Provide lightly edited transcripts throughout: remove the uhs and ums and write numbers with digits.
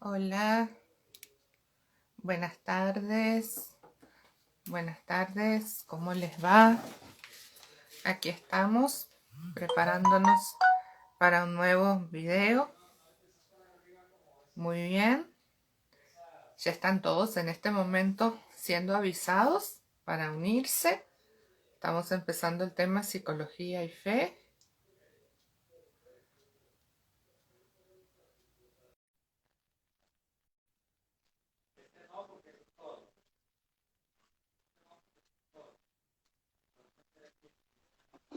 Hola, buenas tardes, ¿cómo les va? Aquí estamos preparándonos para un nuevo video. Muy bien, ya están todos en este momento siendo avisados para unirse. Estamos empezando el tema psicología y fe.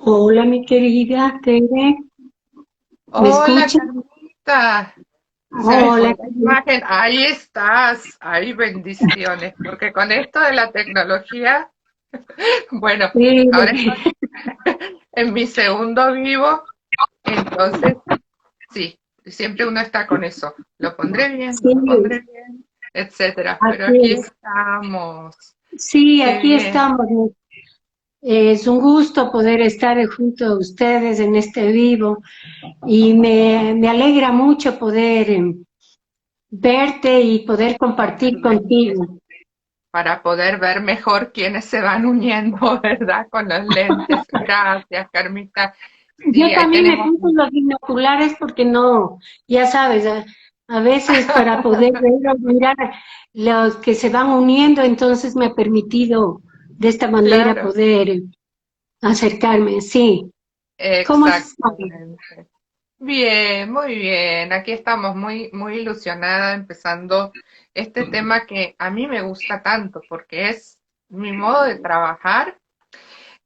Hola, mi querida Tere, ¿me Hola, escuchas? Carlita. Se me fue Hola, la imagen. Ahí estás. Ahí bendiciones. Porque con esto de la tecnología, bueno, ahora Tere. estoy en mi segundo vivo. Entonces, sí, siempre uno está con eso. Lo pondré bien, no Sí, lo pondré bien, etcétera. Pero aquí aquí es. estamos. Sí, Qué aquí bien. estamos. Es un gusto poder estar junto a ustedes en este vivo y me alegra mucho poder verte y poder compartir Verles. contigo. Para poder ver mejor quiénes se van uniendo, ¿verdad? Con los lentes. Gracias, Carmita. Yo Sí, ahí también me tenemos. puse los binoculares porque no, ya sabes, a veces para poder ver o mirar los que se van uniendo, entonces me ha permitido de esta manera Claro, poder acercarme. Sí. ¿Cómo estás? exactamente. Bien, muy bien. Aquí estamos muy ilusionada empezando este tema que a mí me gusta tanto porque es mi modo de trabajar.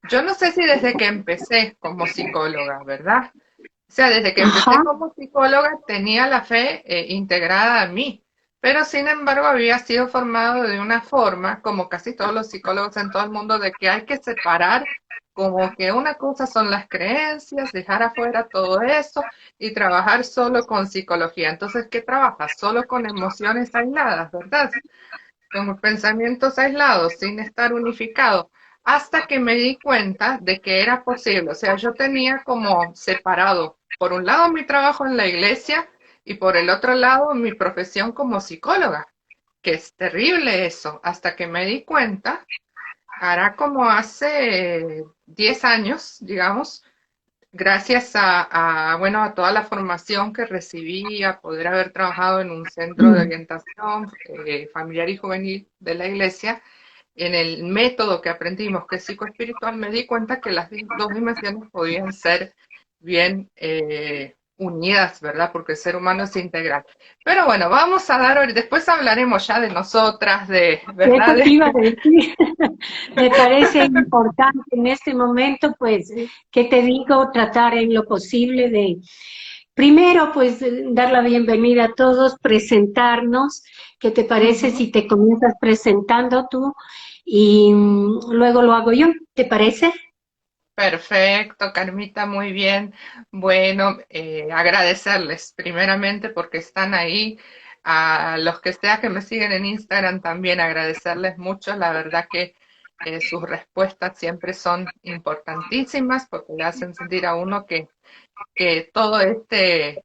Yo no sé si desde que empecé como psicóloga, ¿verdad? O sea, desde que Ajá. empecé como psicóloga tenía la fe integrada a mí, pero sin embargo había sido formado de una forma, como casi todos los psicólogos en todo el mundo, de que hay que separar como que una cosa son las creencias, dejar afuera todo eso y trabajar solo con psicología. Entonces, ¿qué trabajas? Solo con emociones aisladas, ¿verdad? Con pensamientos aislados, sin estar unificado, hasta que me di cuenta de que era posible. O sea, yo tenía como separado, por un lado mi trabajo en la iglesia y por el otro lado mi profesión como psicóloga, que es terrible eso, hasta que me di cuenta, hará como hace 10 años, digamos, gracias bueno, a toda la formación que recibí, a poder haber trabajado en un centro de orientación familiar y juvenil de la iglesia, en el método que aprendimos, que es psicoespiritual, me di cuenta que las dos dimensiones podían ser bien unidas, ¿verdad? Porque el ser humano es integral. Pero bueno, vamos a dar, después hablaremos ya de nosotras, Eso ¿verdad? te iba a decir. Me parece importante en este momento, pues, ¿qué te digo? Tratar en lo posible de, primero, pues, dar la bienvenida a todos, presentarnos. ¿Qué te parece Ujú. si te comienzas presentando tú y luego lo hago yo? ¿Te parece? Perfecto, Carmita, muy bien. Bueno, agradecerles primeramente porque están ahí. A los que sea que me siguen en Instagram también agradecerles mucho. La verdad que sus respuestas siempre son importantísimas porque le hacen sentir a uno que todo este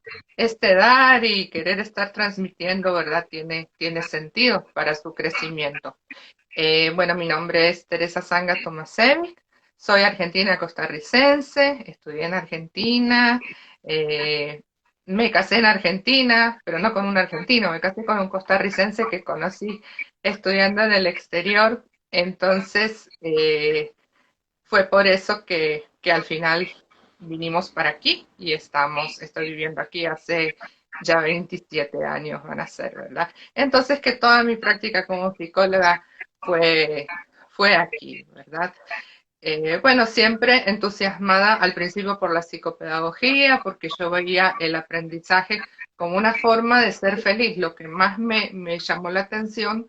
dar y querer estar transmitiendo, ¿verdad? Tiene sentido para su crecimiento. Bueno, mi nombre es Teresa Sanga Tomasevic, soy argentina costarricense, estudié en Argentina, eh, me casé en Argentina, pero no con un argentino, me casé con un costarricense que conocí estudiando en el exterior, entonces fue por eso que al final vinimos para aquí y estoy viviendo aquí hace ya 27 años van a ser, ¿verdad? Entonces que toda mi práctica como psicóloga fue, fue aquí, ¿verdad? Bueno, siempre entusiasmada al principio por la psicopedagogía, porque yo veía el aprendizaje como una forma de ser feliz, lo que más me llamó la atención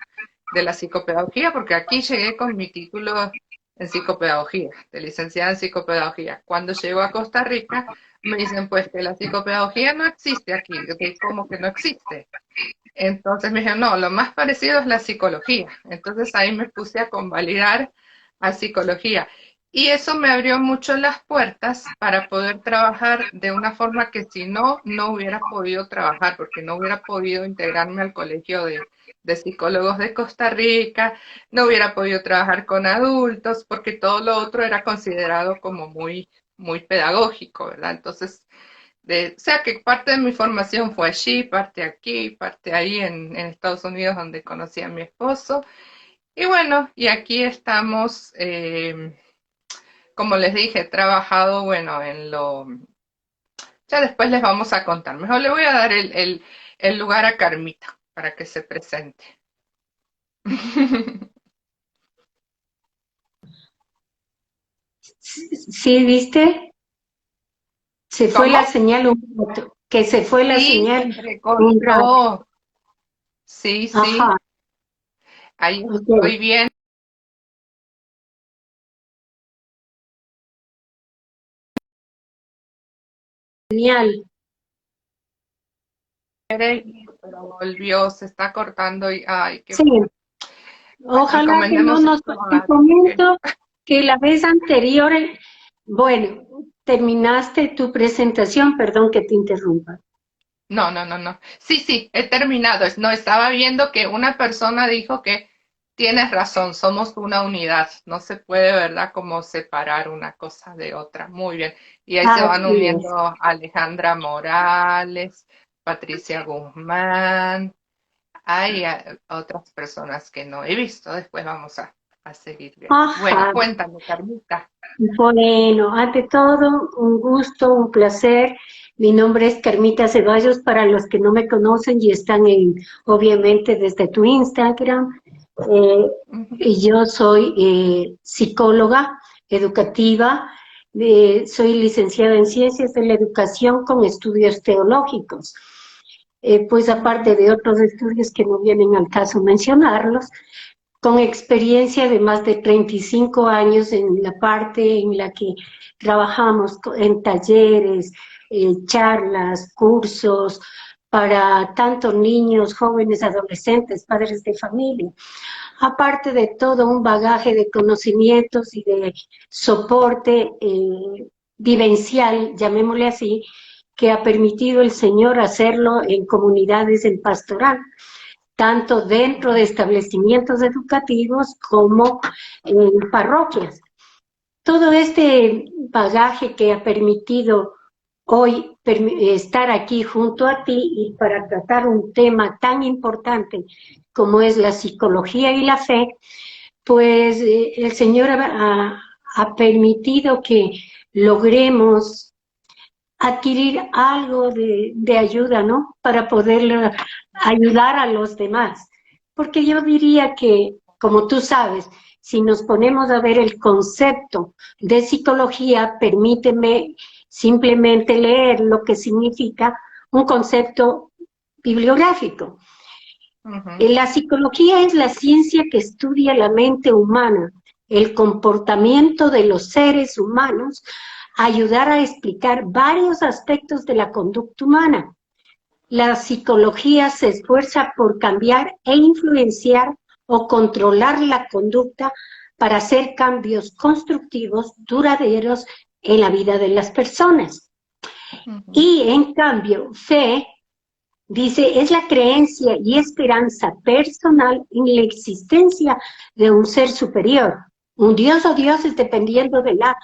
de la psicopedagogía, porque aquí llegué con mi título en psicopedagogía, de licenciada en psicopedagogía. Cuando llego a Costa Rica, me dicen pues que la psicopedagogía no existe aquí, que como que no existe. Entonces me dijeron, no, lo más parecido es la psicología. Entonces ahí me puse a convalidar a psicología. Y eso me abrió mucho las puertas para poder trabajar de una forma que si no, no hubiera podido trabajar, porque no hubiera podido integrarme al Colegio de Psicólogos de Costa Rica, no hubiera podido trabajar con adultos, porque todo lo otro era considerado como muy pedagógico, ¿verdad? Entonces, o sea que parte de mi formación fue allí, parte aquí, parte ahí en Estados Unidos, donde conocí a mi esposo. Y bueno, y aquí estamos. Como les dije, he trabajado, bueno, en lo... Ya después les vamos a contar. Mejor le voy a dar el lugar a Carmita para que se presente. ¿Sí viste? Se fue la ¿Cómo? señal un rato, que se fue la Sí, se señal un rato. entrecortó. Sí, Ajá, sí. Ahí ok, estoy bien. genial. Pero volvió, se está cortando y... Ay, qué Sí, mal. Bueno, ojalá que no encomendemos nos... esto Te a... comento que la vez anterior, bueno, terminaste tu presentación, perdón que te interrumpa. No, no, no, no. Sí, sí, he terminado. No, estaba viendo que una persona dijo que tienes razón, somos una unidad. No se puede, ¿verdad?, como separar una cosa de otra. Muy bien. Y ahí se van Así es. uniendo Alejandra Morales, Patricia Guzmán. Hay otras personas que no he visto. Después vamos a seguir viendo. Bueno, Ajá. cuéntame, Carmita. Bueno, ante todo, un gusto, un placer. Mi nombre es Carmita Ceballos, para los que no me conocen y están obviamente desde tu Instagram. Eh, Ujú, y yo soy psicóloga educativa, soy licenciada en Ciencias de la Educación con estudios teológicos. Pues aparte ujú, de otros estudios que no vienen al caso mencionarlos, con experiencia de más de 35 años en la parte en la que trabajamos en talleres, charlas, cursos para tanto niños, jóvenes, adolescentes, padres de familia. Aparte de todo un bagaje de conocimientos y de soporte vivencial, llamémosle así, que ha permitido el Señor hacerlo en comunidades en pastoral, tanto dentro de establecimientos educativos como en parroquias. Todo este bagaje que ha permitido hoy estar aquí junto a ti y para tratar un tema tan importante como es la psicología y la fe, pues el Señor ha permitido que logremos adquirir algo de ayuda, ¿no? Para poder ayudar a los demás. Porque yo diría que, como tú sabes, si nos ponemos a ver el concepto de psicología, permíteme simplemente leer lo que significa un concepto bibliográfico. ujú, La psicología es la ciencia que estudia la mente humana, el comportamiento de los seres humanos, ayudar a explicar varios aspectos de la conducta humana. La psicología se esfuerza por cambiar e influenciar o controlar la conducta para hacer cambios constructivos, duraderos en la vida de las personas. ujú, Y en cambio, fe dice, es la creencia y esperanza personal en la existencia de un ser superior, un dios o dioses dependiendo de las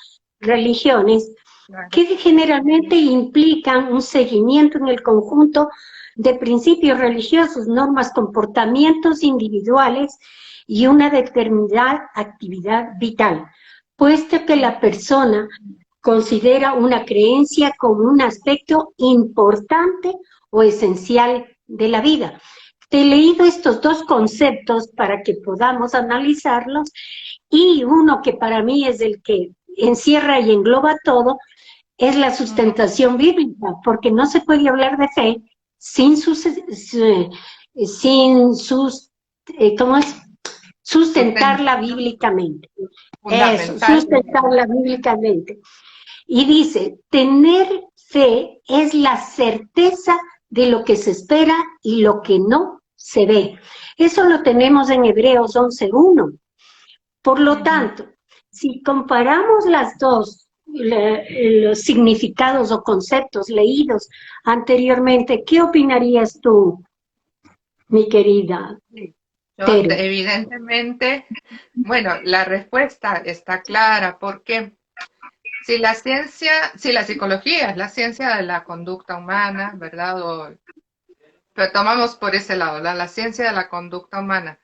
religiones, claro. que generalmente implican un seguimiento en el conjunto de principios religiosos, normas, comportamientos individuales y una determinada actividad vital, puesto que la persona considera una creencia como un aspecto importante o esencial de la vida. Te he leído estos dos conceptos para que podamos analizarlos y uno que para mí es el que encierra y engloba todo, es la Ujú, sustentación bíblica, porque no se puede hablar de fe sin sin sus, ¿cómo es? Sustentarla sustentación bíblicamente. Eso, fundamental. sustentarla bíblicamente. Y dice, tener fe es la certeza de lo que se espera y lo que no se ve. Eso lo tenemos en Hebreos 11:1. Por lo Ujú, tanto, si comparamos las dos, los significados o conceptos leídos anteriormente, ¿qué opinarías tú, mi querida Sí. Yo Tere? evidentemente, bueno, la respuesta está clara porque si la ciencia, si la psicología es la ciencia de la conducta humana, ¿verdad? Pero tomamos por ese lado, la ciencia de la conducta humana.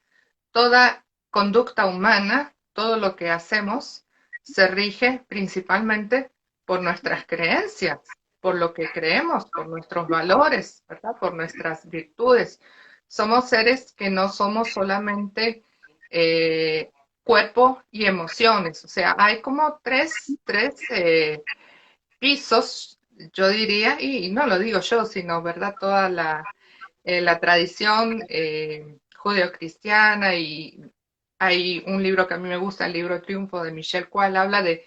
Toda conducta humana, todo lo que hacemos, se rige principalmente por nuestras creencias, por lo que creemos, por nuestros valores, ¿verdad? Por nuestras virtudes. Somos seres que no somos solamente eh, cuerpo y emociones. O sea, hay como tres pisos, yo diría, y no lo digo yo, sino, ¿verdad? Toda la tradición judeocristiana y hay un libro que a mí me gusta, el libro Triunfo de Michel Kual, habla de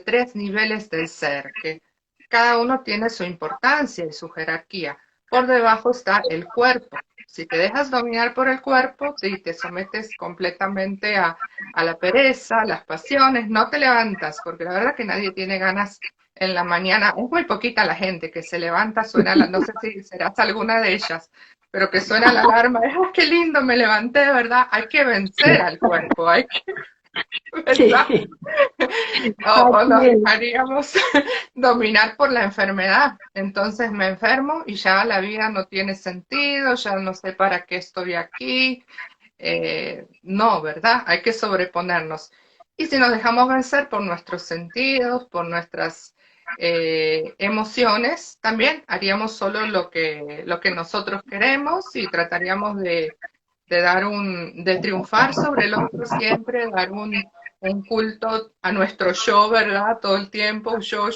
tres niveles del ser, que cada uno tiene su importancia y su jerarquía. Por debajo está el cuerpo. Si te dejas dominar por el cuerpo y te sometes completamente a la pereza, a las pasiones, no te levantas, porque la verdad que nadie tiene ganas en la mañana, es muy poquita la gente que se levanta, suena la, no sé si serás alguna de ellas, pero que suena la alarma, ¡ah, qué lindo, me levanté, de verdad! Hay que vencer al cuerpo, hay que, ¿verdad? Sí, O así nos es. dejaríamos dominar por la enfermedad. Entonces me enfermo y ya la vida no tiene sentido, ya no sé para qué estoy aquí. No, ¿verdad? Hay que sobreponernos. Y si nos dejamos vencer por nuestros sentidos, por nuestras emociones, también haríamos solo lo que nosotros queremos y trataríamos de triunfar sobre el otro siempre, dar un culto a nuestro yo, ¿verdad? Todo el tiempo, yo,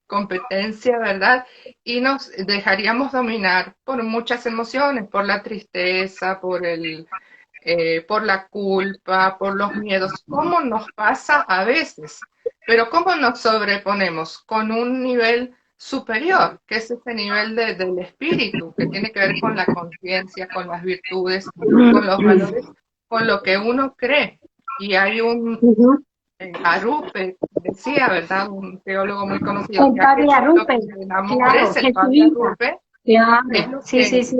competencia, ¿verdad? Y nos dejaríamos dominar por muchas emociones, por la tristeza, por la culpa, por los miedos, como nos pasa a veces, pero cómo nos sobreponemos con un nivel superior, que es ese nivel del espíritu, que tiene que ver con la conciencia, con las virtudes, con los valores, con lo que uno cree. Y hay un Ujú. Arupe, decía, ¿verdad? Un teólogo muy conocido, El que padre aquello en lo que Arrupe, te claro, enamores, el padre jesuita, Arupe, es claro, lo sí, sí, que sí.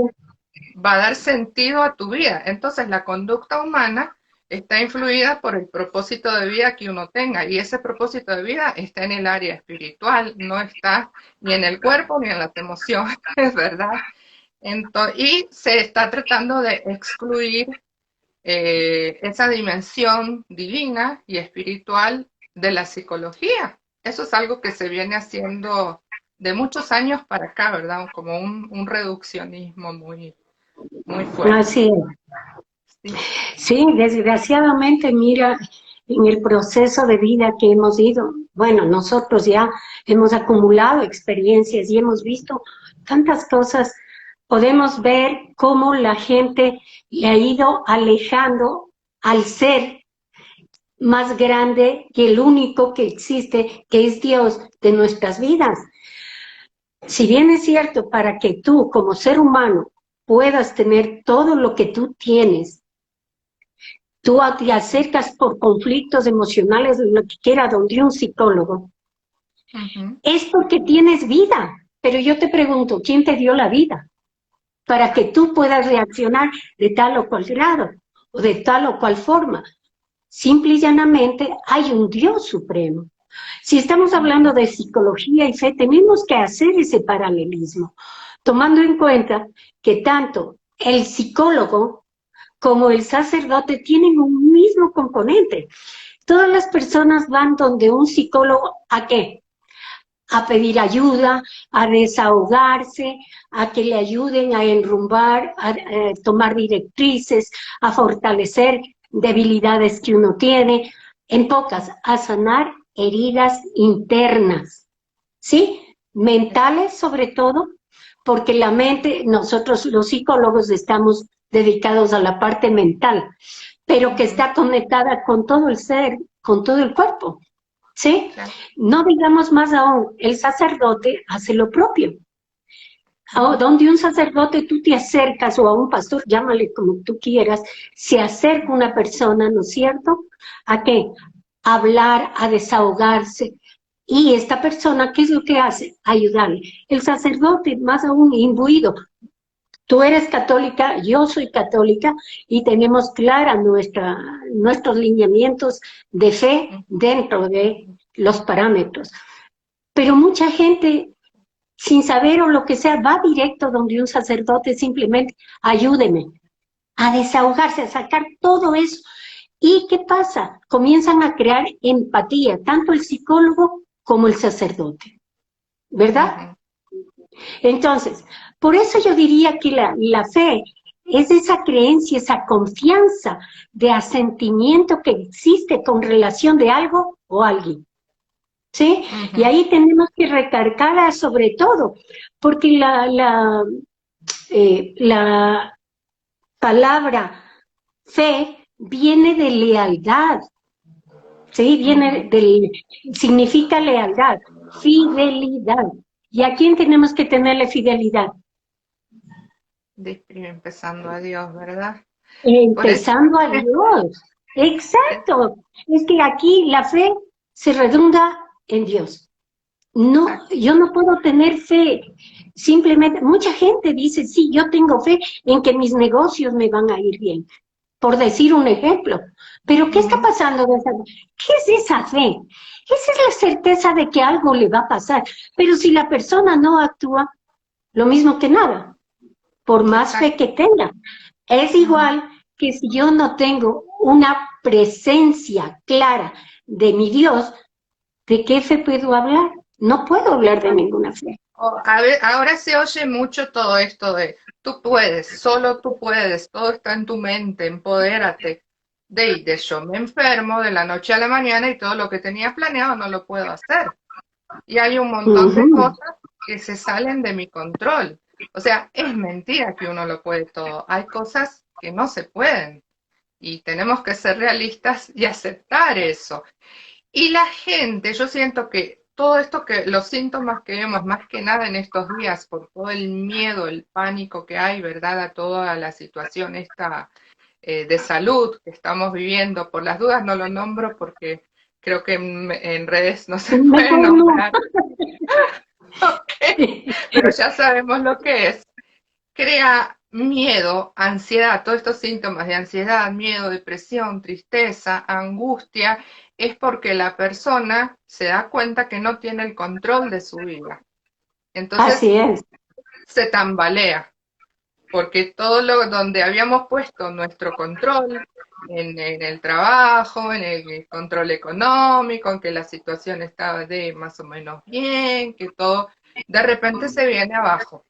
va a dar sentido a tu vida. Entonces, la conducta humana está influida por el propósito de vida que uno tenga y ese propósito de vida está en el área espiritual, no está ni en el cuerpo ni en las emociones, ¿verdad? Entonces, y se está tratando de excluir esa dimensión divina y espiritual de la psicología. Eso es algo que se viene haciendo de muchos años para acá, ¿verdad? Como un reduccionismo muy fuerte. Así es. Sí. Sí, desgraciadamente, mira, en el proceso de vida que hemos ido, bueno, nosotros ya hemos acumulado experiencias y hemos visto tantas cosas, podemos ver cómo la gente le ha ido alejando al ser más grande que el único que existe, que es Dios de nuestras vidas. Si bien es cierto, para que tú como ser humano puedas tener todo lo que tú tienes, tú te acercas por conflictos emocionales, lo que quiera, donde un psicólogo, Ujú. es porque tienes vida. Pero yo te pregunto, ¿quién te dio la vida? Para que tú puedas reaccionar de tal o cual grado o de tal o cual forma. Simple y llanamente hay un Dios supremo. Si estamos hablando de psicología y fe, tenemos que hacer ese paralelismo, tomando en cuenta que tanto el psicólogo como el sacerdote tienen un mismo componente. Todas las personas van donde un psicólogo, ¿a qué? A pedir ayuda, a desahogarse, a que le ayuden a enrumbar, a tomar directrices, a fortalecer debilidades que uno tiene, en pocas, a sanar heridas internas, ¿sí? Mentales sobre todo, porque la mente, nosotros los psicólogos estamos dedicados a la parte mental, pero que Ujú. está conectada con todo el ser, con todo el cuerpo, ¿sí? Claro. No digamos más aún, el sacerdote hace lo propio. A Ujú. donde un sacerdote tú te acercas o a un pastor, llámale como tú quieras, se acerca una persona, ¿no es cierto? ¿A qué? a hablar, a desahogarse. Y esta persona, ¿qué es lo que hace? Ayudarle. El sacerdote, más aún imbuido. Tú eres católica, yo soy católica y tenemos clara nuestros lineamientos de fe dentro de los parámetros. Pero mucha gente, sin saber o lo que sea, va directo donde un sacerdote simplemente, ayúdeme a desahogarse, a sacar todo eso. ¿Y qué pasa? Comienzan a crear empatía, tanto el psicólogo como el sacerdote, ¿verdad? Entonces, por eso yo diría que la fe es esa creencia, esa confianza de asentimiento que existe con relación de algo o alguien. ¿Sí? Y ahí tenemos que recargar sobre todo, porque la palabra fe viene de lealtad, ¿sí? Significa lealtad, fidelidad. ¿Y a quién tenemos que tenerle fidelidad? Empezando a Dios, ¿verdad? Por eso, Empezando a Dios. Exacto. Es que aquí la fe se redunda en Dios. No, yo no puedo tener fe. Simplemente, mucha gente dice, sí, yo tengo fe en que mis negocios me van a ir bien, por decir un ejemplo. Pero ¿qué está pasando? ¿Qué es esa fe? Esa es la certeza de que algo le va a pasar. Pero si la persona no actúa, lo mismo que nada, por más fe que tenga. Es igual que si yo no tengo una presencia clara de mi Dios, ¿de qué fe puedo hablar? No puedo hablar de ninguna fe. A ver, ahora se oye mucho todo esto de tú puedes, solo tú puedes, todo está en tu mente, empodérate. De yo me enfermo de la noche a la mañana y todo lo que tenía planeado no lo puedo hacer. Y hay un montón de cosas que se salen de mi control. O sea, es mentira que uno lo puede todo. Hay cosas que no se pueden y tenemos que ser realistas y aceptar eso. Y la gente, yo siento que todo esto que los síntomas que vemos más que nada en estos días por todo el miedo, el pánico que hay, ¿verdad? A toda la situación esta de salud que estamos viviendo, por las dudas no lo nombro porque creo que en redes no se puede Mejor no. nombrar. Okay. Pero ya sabemos lo que es. Crea miedo, ansiedad, todos estos síntomas de ansiedad, miedo, depresión, tristeza, angustia, es porque la persona se da cuenta que no tiene el control de su vida. Entonces Así es. se tambalea, porque todo lo donde habíamos puesto nuestro control, en el trabajo, en el control económico, en que la situación estaba de más o menos bien, que todo de repente se viene abajo.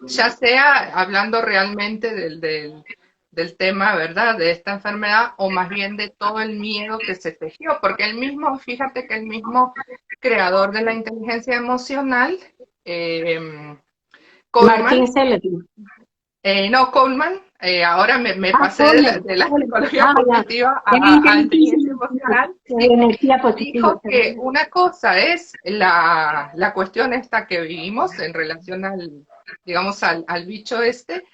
Ya sea hablando realmente del tema, ¿verdad? De esta enfermedad, o más bien de todo el miedo que se tejió, porque el mismo, fíjate que el mismo creador de la inteligencia emocional, Martín Coleman, Seligman. no, Coleman, ahora me pasé Coleman. de la psicología Ya. positiva De la a inteligencia inteligencia, emocional, de sí, la energía positiva. dijo que una cosa es la cuestión esta que vivimos en relación al, digamos, al bicho este,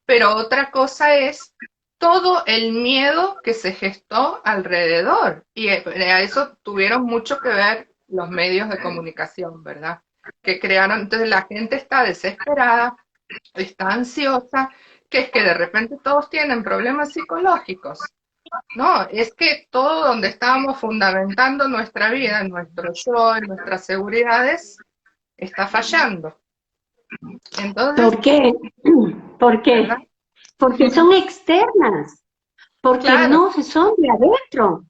pero otra cosa es todo el miedo que se gestó alrededor. Y a eso tuvieron mucho que ver los medios de comunicación, ¿verdad? Que crearon, entonces la gente está desesperada, está ansiosa, que es que de repente todos tienen problemas psicológicos. No, es que todo donde estábamos fundamentando nuestra vida, en nuestro yo, en nuestras seguridades, está fallando. Entonces, ¿Por qué? ¿Por ¿verdad? qué? Porque son externas, porque Claro. no son de adentro.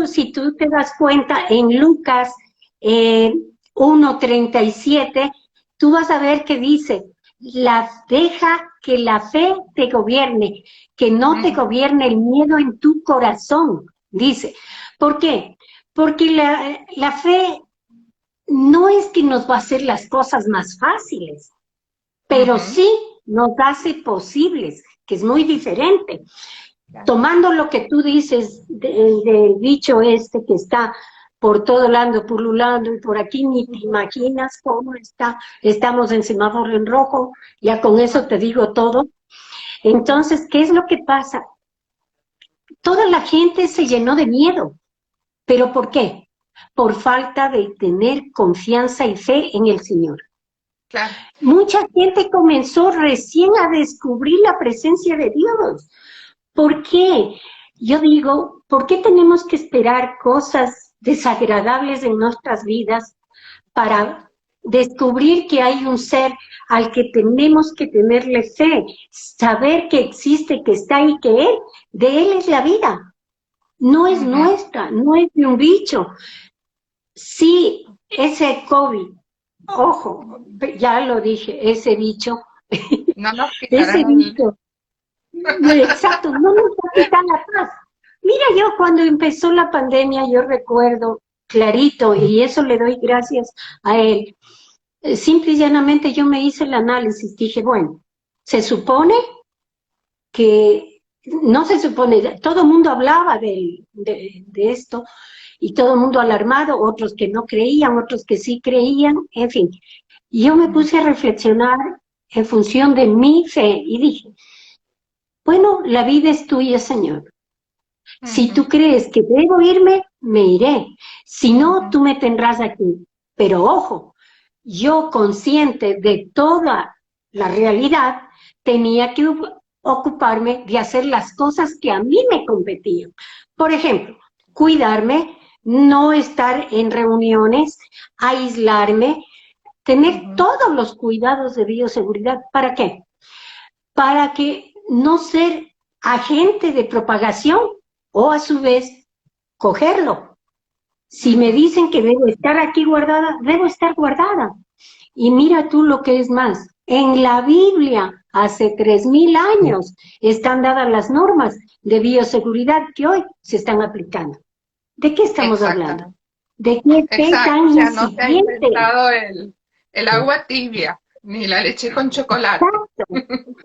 Si tú te das cuenta en Lucas 1:37, tú vas a ver que dice, deja que la fe te gobierne, que no te gobierne el miedo en tu corazón, dice. ¿Por qué? Porque la fe no es que nos va a hacer las cosas más fáciles, pero sí nos hace posibles, que es muy diferente. Tomando lo que tú dices del bicho este que está por todo lado pululando y por aquí ni te imaginas cómo está, estamos en semáforo en rojo, ya con eso te digo todo. Entonces, ¿qué es lo que pasa? Toda la gente se llenó de miedo, ¿Pero por qué? Por falta de tener confianza y fe en el Señor. Claro. Mucha gente comenzó recién a descubrir la presencia de Dios. ¿Por qué? Yo digo, ¿por qué tenemos que esperar cosas desagradables en nuestras vidas para descubrir que hay un ser al que tenemos que tenerle fe, saber que existe, que está ahí, que de Él es la vida? No es nuestra, no es de un bicho. Sí, ese COVID, ojo, ya lo dije, ese bicho, No nos ese quitarán. bicho, exacto, no nos va a quitar la paz. Mira, yo cuando empezó la pandemia, yo recuerdo clarito, y eso le doy gracias a él. Simple y llanamente yo me hice el análisis, dije, bueno, se supone que, no se supone, todo el mundo hablaba de esto, y todo el mundo alarmado, otros que no creían, otros que sí creían, en fin. Yo me puse a reflexionar en función de mi fe y dije, bueno, la vida es tuya, Señor. Si tú crees que debo irme, me iré. Si no, tú me tendrás aquí. Pero ojo, yo consciente de toda la realidad, tenía que ocuparme de hacer las cosas que a mí me competían. Por ejemplo, cuidarme, no estar en reuniones, aislarme, tener todos los cuidados de bioseguridad. ¿Para qué? Para que no ser agente de propagación o a su vez cogerlo. Si me dicen que debo estar aquí guardada, debo estar guardada. Y mira tú lo que es más, en la Biblia, hace 3000 años, están dadas las normas de bioseguridad que hoy se están aplicando. ¿De qué estamos hablando? Exactamente. ¿De qué fe Exacto. O tan sea, no se ha incipiente? inventado el agua tibia, ni la leche con chocolate, Exacto,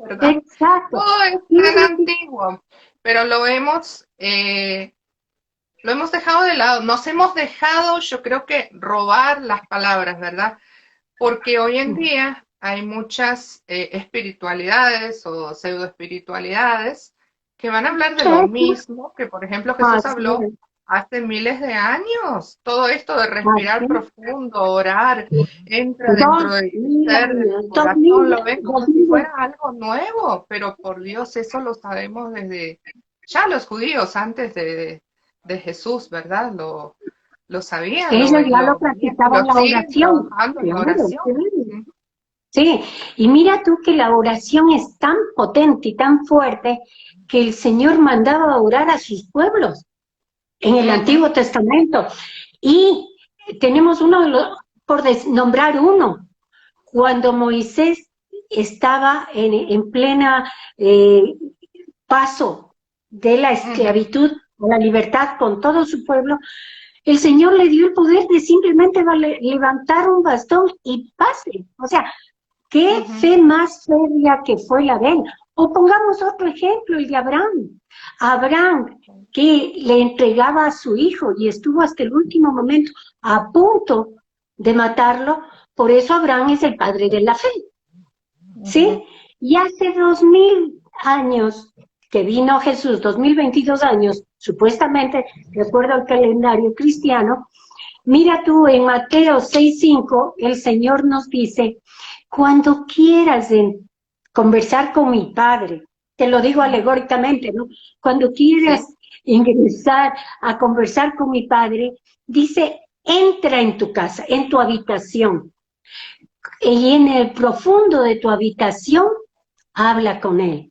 ¿verdad? exacto. Todo es tan antiguo, pero lo hemos dejado de lado. Nos hemos dejado, yo creo que, robar las palabras, ¿verdad? Porque hoy en día hay muchas espiritualidades o pseudo espiritualidades que van a hablar de lo mismo que, por ejemplo, Jesús Así habló es, hace miles de años. Todo esto de así respirar es. profundo, orar, entra dentro de tu 2000 ser, de tu años, corazón, lo ven como si 2000, fuera algo nuevo, pero por Dios, eso lo sabemos desde ya los judíos antes de Jesús, ¿verdad? Lo sabían, ellos ya lo lo veían y practicaban lo la siguen oración, trabajando en la claro, oración. claro. Sí, y mira tú que la oración es tan potente y tan fuerte que el Señor mandaba a orar a sus pueblos en el Ujú, Antiguo Testamento. Y tenemos uno, por nombrar uno, cuando Moisés estaba en plena paso de la ujú, esclavitud a la libertad con todo su pueblo, el Señor le dio el poder de simplemente levantar un bastón y pase. O sea, qué ujú. fe más seria que fue la de él. O pongamos otro ejemplo, el de Abraham. Abraham, que le entregaba a su hijo y estuvo hasta el último momento a punto de matarlo, por eso Abraham es el padre de la fe. ¿Sí? Y hace 2000 años que vino Jesús, 2022 años, supuestamente, de acuerdo al calendario cristiano, mira tú en Mateo 6:5, el Señor nos dice, cuando quieras conversar con mi Padre, te lo digo alegóricamente, ¿no? Cuando quieras Sí. ingresar a conversar con mi Padre, dice, entra en tu casa, en tu habitación, y en el profundo de tu habitación, habla con Él.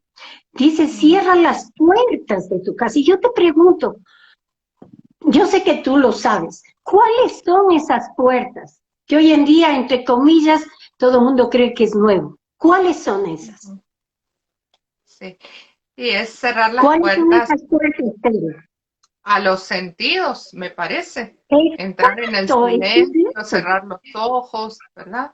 Dice, cierra las puertas de tu casa. Y yo te pregunto, yo sé que tú lo sabes, ¿cuáles son esas puertas? Que hoy en día, entre comillas, todo el mundo cree que es nuevo. ¿Cuáles son esas? Sí. Y es cerrar las ¿Cuáles son puertas esas puertas, Pedro? a los sentidos, me parece. Entrar en el Exacto, eso es silencio, eso. cerrar los ojos, ¿verdad?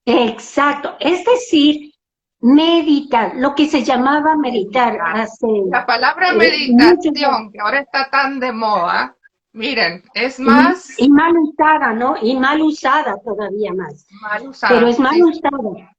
Exacto, es decir, meditar, lo que se llamaba meditar Meditar. hace La palabra muchos meditación, que ahora está tan de moda, miren, es y más mal usada, ¿no? Y mal usada todavía más, mal pero usada. es mal Sí, sí. usada.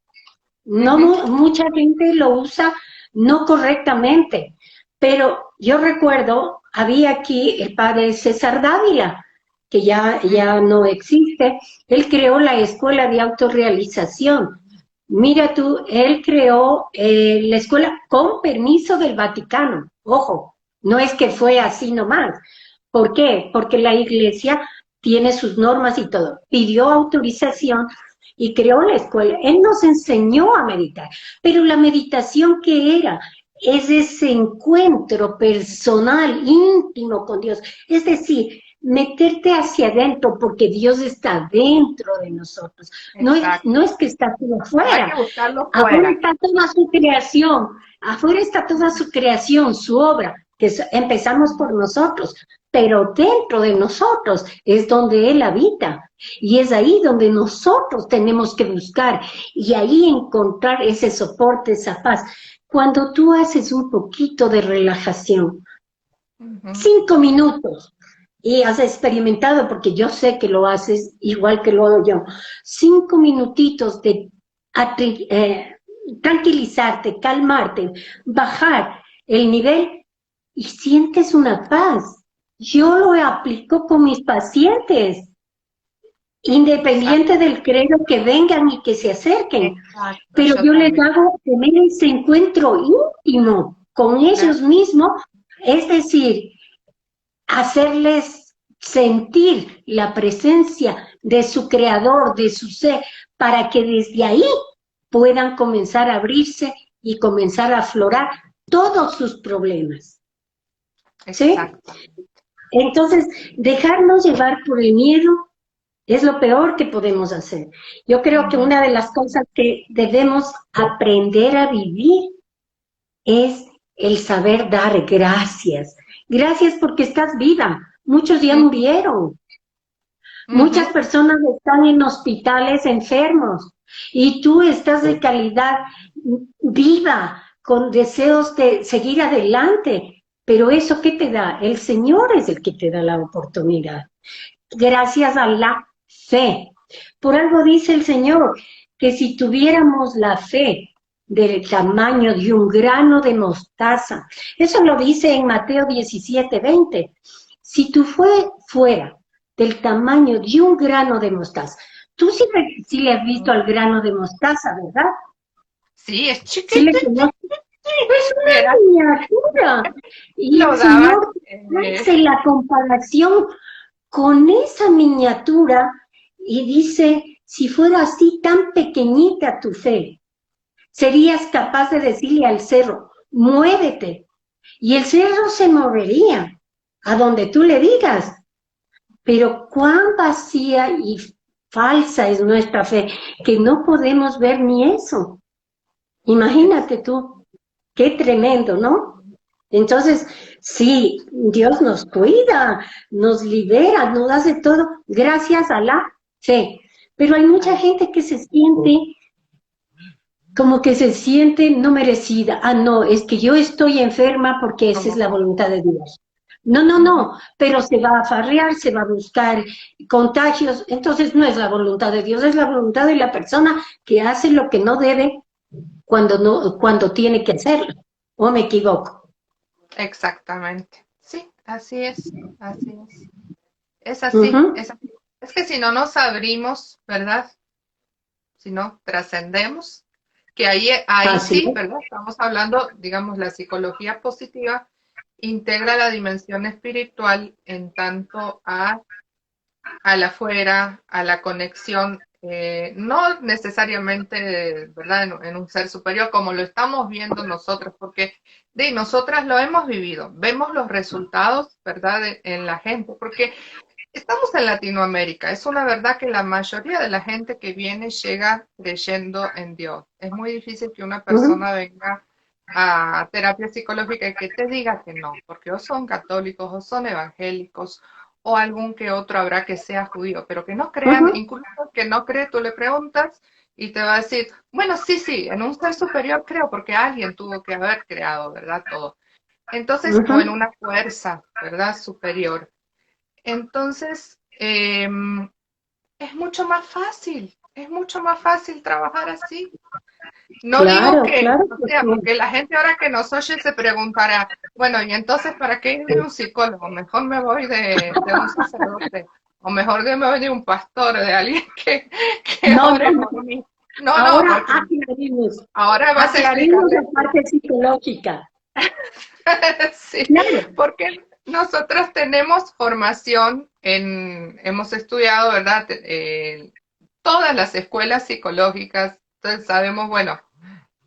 No Ujú, mucha gente lo usa no correctamente, pero yo recuerdo había aquí el padre César Dávila, que ya no existe. Él creó la Escuela de Autorrealización. Mira tú, él creó la escuela con permiso del Vaticano. Ojo, no es que fue así nomás. ¿Por qué? Porque la iglesia tiene sus normas y todo. Pidió autorización y creó la escuela. Él nos enseñó a meditar. Pero la meditación, ¿qué era? Es ese encuentro personal, íntimo con Dios. Es decir, meterte hacia adentro porque Dios está dentro de nosotros. Exacto. No es que está todo No hay afuera. que buscarlo Afuera fuera. está toda su creación. Afuera está toda su creación, su obra, que empezamos por nosotros. Pero dentro de nosotros es donde Él habita. Y es ahí donde nosotros tenemos que buscar y ahí encontrar ese soporte, esa paz. Cuando tú haces un poquito de relajación, Ujú. 5 minutos, y has experimentado, porque yo sé que lo haces igual que lo hago yo, 5 minutitos de tranquilizarte, calmarte, bajar el nivel y sientes una paz. Yo lo aplico con mis pacientes, Exacto, independiente del credo que vengan y que se acerquen, exacto, pero yo yo les también. hago tener ese encuentro íntimo con Claro. ellos mismos, es decir, hacerles sentir la presencia de su creador, de su ser, para que desde ahí puedan comenzar a abrirse y comenzar a aflorar todos sus problemas. ¿Sí? Exacto. Entonces, dejarnos llevar por el miedo es lo peor que podemos hacer. Yo creo que Ujú. una de las cosas que debemos aprender a vivir es el saber dar gracias. Gracias porque estás viva. Muchos ya Ujú. murieron. Muchas Ujú. personas están en hospitales enfermos y tú estás de calidad viva, con deseos de seguir adelante. Pero eso, ¿qué te da? El Señor es el que te da la oportunidad. Gracias a la fe. Por algo dice el Señor que si tuviéramos la fe del tamaño de un grano de mostaza, eso lo dice en Mateo 17:20. Si tú fuera del tamaño de un grano de mostaza, tú sí le has visto al grano de mostaza, ¿verdad? Sí, es Sí le chiquitito. conoces. Es Mira, una miniatura. Y el lo daban. Señor hace la comparación con esa miniatura y dice, si fuera así tan pequeñita tu fe, serías capaz de decirle al cerro, muévete, y el cerro se movería a donde tú le digas. Pero cuán vacía y falsa es nuestra fe, que no podemos ver ni eso. Ex- Imagínate tú, qué tremendo, ¿no? Entonces, sí, Dios nos cuida, nos libera, nos hace todo gracias a la fe. Pero hay mucha gente que se siente como que se siente no merecida. Ah, no, es que yo estoy enferma porque esa es Como la que. voluntad de Dios. No, no, Ujú. no, pero se va a farrear, se va a buscar contagios. Entonces no es la voluntad de Dios, es la voluntad de la persona que hace lo que no debe cuando no, cuando tiene que hacerlo. ¿O me equivoco? Exactamente. Sí, así es. Así es. Es así, Ujú. es así. Es que si no nos abrimos, ¿verdad? Si no trascendemos, que ahí Así sí, es. ¿verdad? Estamos hablando, digamos, la psicología positiva integra la dimensión espiritual en tanto al afuera, a la conexión, no necesariamente, ¿verdad?, en un ser superior, como lo estamos viendo nosotros, porque de nosotras lo hemos vivido, vemos los resultados, ¿verdad?, en la gente, porque estamos en Latinoamérica. Es una verdad que la mayoría de la gente que viene llega creyendo en Dios. Es muy difícil que una Ujú, persona venga a terapia psicológica y que te diga que no, porque o son católicos o son evangélicos o algún que otro habrá que sea judío, pero que no crean, ujú, incluso que no cree, tú le preguntas y te va a decir, bueno, sí, sí, en un ser superior creo, porque alguien tuvo que haber creado, ¿verdad? Todo. Entonces, o en ujú. una fuerza, ¿verdad? Superior. Entonces, es mucho más fácil trabajar así. No digo Claro, que, claro o que sea, sí. porque la gente ahora que nos oye se preguntará, Bueno, y entonces, ¿para qué ir de un psicólogo? Mejor me voy de un sacerdote, o mejor me voy de un pastor, de alguien que No, no, ore no. por mí. No, no, Ahora porque aclaremos, ahora vas a aclaremos la explicarle tú. parte psicológica. Sí, Claro, porque nosotros tenemos formación hemos estudiado, ¿verdad? Todas las escuelas psicológicas, entonces sabemos, bueno,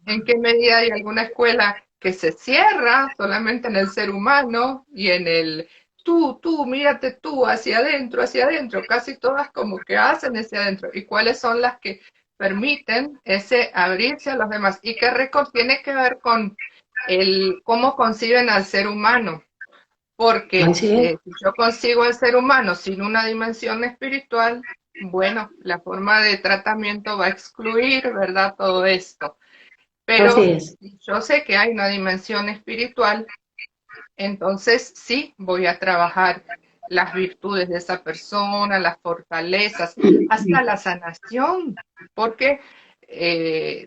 en qué medida hay alguna escuela que se cierra solamente en el ser humano y en el mírate tú, hacia adentro, casi todas como que hacen ese adentro, y cuáles son las que permiten ese abrirse a los demás, y qué récord tiene que ver con el cómo conciben al ser humano, porque así es, si yo consigo el ser humano sin una dimensión espiritual, bueno, la forma de tratamiento va a excluir, ¿verdad? Todo esto. así Pero es. si yo sé que hay una dimensión espiritual, entonces sí voy a trabajar las virtudes de esa persona, las fortalezas, hasta la sanación, porque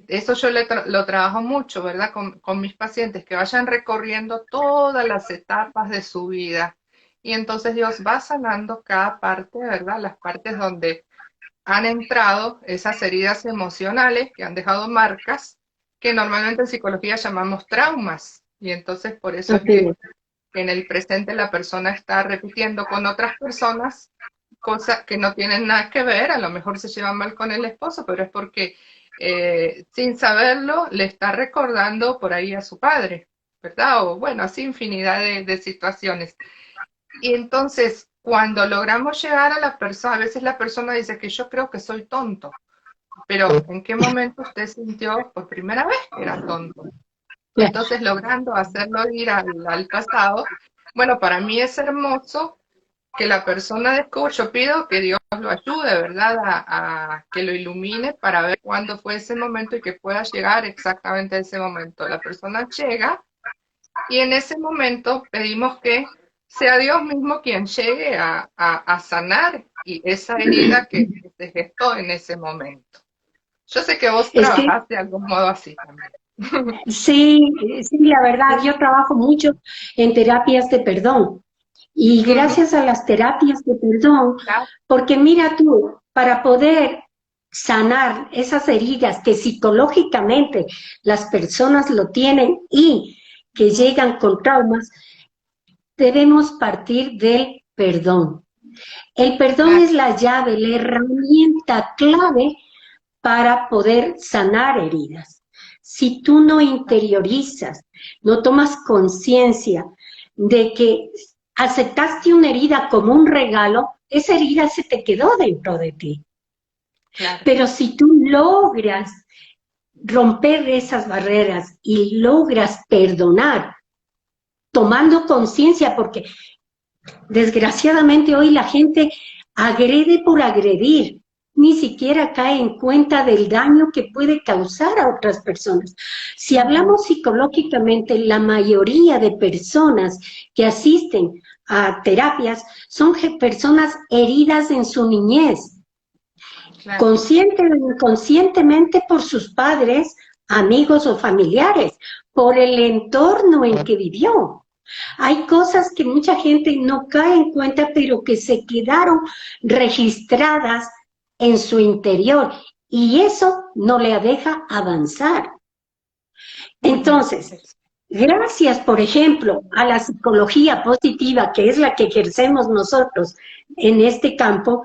eso yo lo trabajo mucho, ¿verdad? Con mis pacientes, que vayan recorriendo todas las etapas de su vida. Y entonces Dios va sanando cada parte, ¿verdad? Las partes donde han entrado esas heridas emocionales que han dejado marcas, que normalmente en psicología llamamos traumas. Y entonces por eso es Así que es. en el presente la persona está repitiendo con otras personas cosas que no tienen nada que ver, a lo mejor se lleva mal con el esposo, pero es porque sin saberlo le está recordando por ahí a su padre, ¿verdad? O bueno, así infinidad de situaciones. Y entonces, cuando logramos llegar a la persona, a veces la persona dice que yo creo que soy tonto, pero ¿en qué momento usted sintió por primera vez que era tonto? Claro. Entonces, logrando hacerlo ir al pasado, bueno, para mí es hermoso que la persona descubra, yo pido que Dios lo ayude, ¿verdad? A que lo ilumine para ver cuándo fue ese momento y que pueda llegar exactamente a ese momento. La persona llega y en ese momento pedimos que sea Dios mismo quien llegue a sanar y esa herida que se gestó en ese momento. Yo sé que vos Es que trabajás de algún modo así también. sí, sí, la verdad, yo trabajo mucho en terapias de perdón y Ujú, gracias a las terapias de perdón, claro, porque mira tú, para poder sanar esas heridas que psicológicamente las personas lo tienen y que llegan con traumas, debemos partir del perdón. El perdón claro, es la llave, la herramienta clave para poder sanar heridas. Si tú no interiorizas, no tomas conciencia de que aceptaste una herida como un regalo, esa herida se te quedó dentro de ti. claro. Pero si tú logras romper esas barreras y logras perdonar, tomando conciencia, porque desgraciadamente hoy la gente agrede por agredir, ni siquiera cae en cuenta del daño que puede causar a otras personas. Si Ujú, hablamos psicológicamente, la mayoría de personas que asisten a terapias son personas heridas en su niñez, claro, consciente o inconscientemente por sus padres, amigos o familiares, por el entorno en que vivió. Hay cosas que mucha gente no cae en cuenta, pero que se quedaron registradas en su interior y eso no le deja avanzar. ujú, Entonces, gracias, por ejemplo, a la psicología positiva, que es la que ejercemos nosotros en este campo,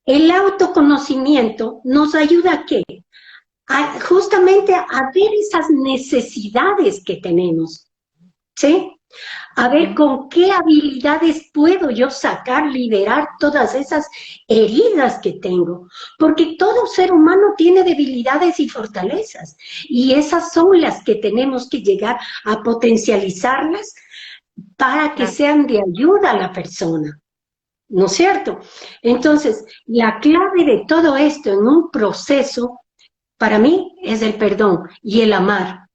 el autoconocimiento nos ayuda a qué? Justamente a ver esas necesidades que tenemos, ¿sí? A ver ujú, con qué habilidades puedo yo sacar, liberar todas esas heridas que tengo. Porque todo ser humano tiene debilidades y fortalezas. Y esas son las que tenemos que llegar a potencializarlas para que claro, sean de ayuda a la persona. ¿No es cierto? Entonces, la clave de todo esto en un proceso, para mí, es el perdón y el amar.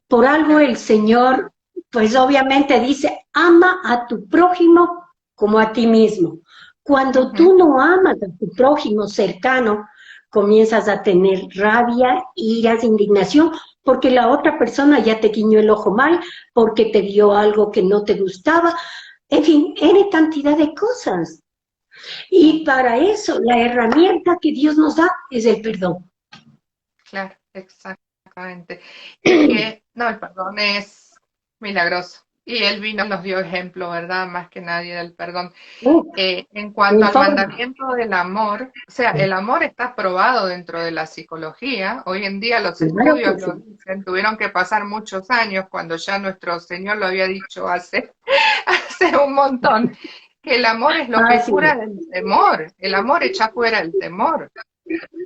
Por algo claro. el Señor, pues obviamente dice, ama a tu prójimo como a ti mismo. Cuando Ujú, tú no amas a tu prójimo cercano, comienzas a tener rabia, iras, indignación, porque la otra persona ya te guiñó el ojo mal, porque te dio algo que no te gustaba, en fin, N cantidad de cosas. Y para eso, la herramienta que Dios nos da es el perdón. Claro, exactamente. Y que, no, el perdón es milagroso. Y él vino y nos dio ejemplo, ¿verdad? Más que nadie del perdón. En cuanto En al forma. mandamiento del amor, o sea, el amor está probado dentro de la psicología. Hoy en día los Claro estudios que lo sí. dicen, tuvieron que pasar muchos años cuando ya nuestro Señor lo había dicho hace, hace un montón, que el amor es lo que Así cura es. el temor. El amor echa fuera el temor.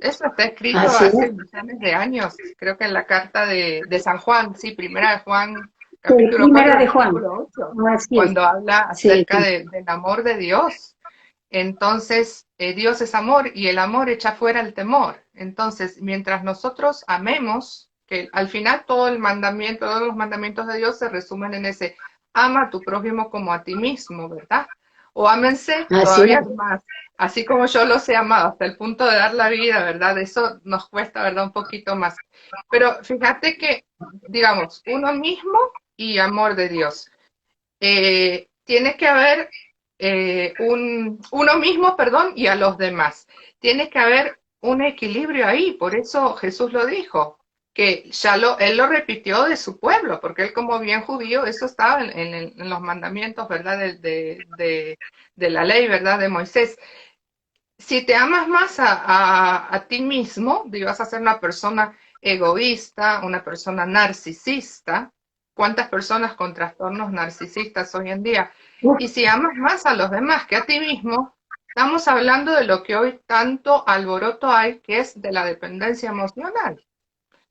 Eso está escrito Así hace es. millones de años, creo que en la carta de San Juan, sí, primera de Juan, Sí, capítulo 4 primera de Juan. versículo 8, Así es. cuando habla Sí, acerca del amor de Dios. Entonces, Dios es amor y el amor echa fuera el temor. Entonces, mientras nosotros amemos, que al final todo el mandamiento, todos los mandamientos de Dios se resumen en ese, ama a tu prójimo como a ti mismo, ¿verdad? O ámense así todavía es. más, así como yo los he amado, hasta el punto de dar la vida, ¿verdad? Eso nos cuesta, ¿verdad? Un poquito más. Pero fíjate que, digamos, uno mismo y amor de Dios. Tiene que haber uno mismo, perdón, y a los demás. Tiene que haber un equilibrio ahí, por eso Jesús lo dijo, que él lo repitió de su pueblo, porque él como bien judío, eso estaba en los mandamientos, ¿verdad? De la ley, ¿verdad? De Moisés. Si te amas más a ti mismo, y vas a ser una persona egoísta, una persona narcisista, ¿cuántas personas con trastornos narcisistas hoy en día? Uf, Y si amas más a los demás que a ti mismo, estamos hablando de lo que hoy tanto alboroto hay, que es de la dependencia emocional.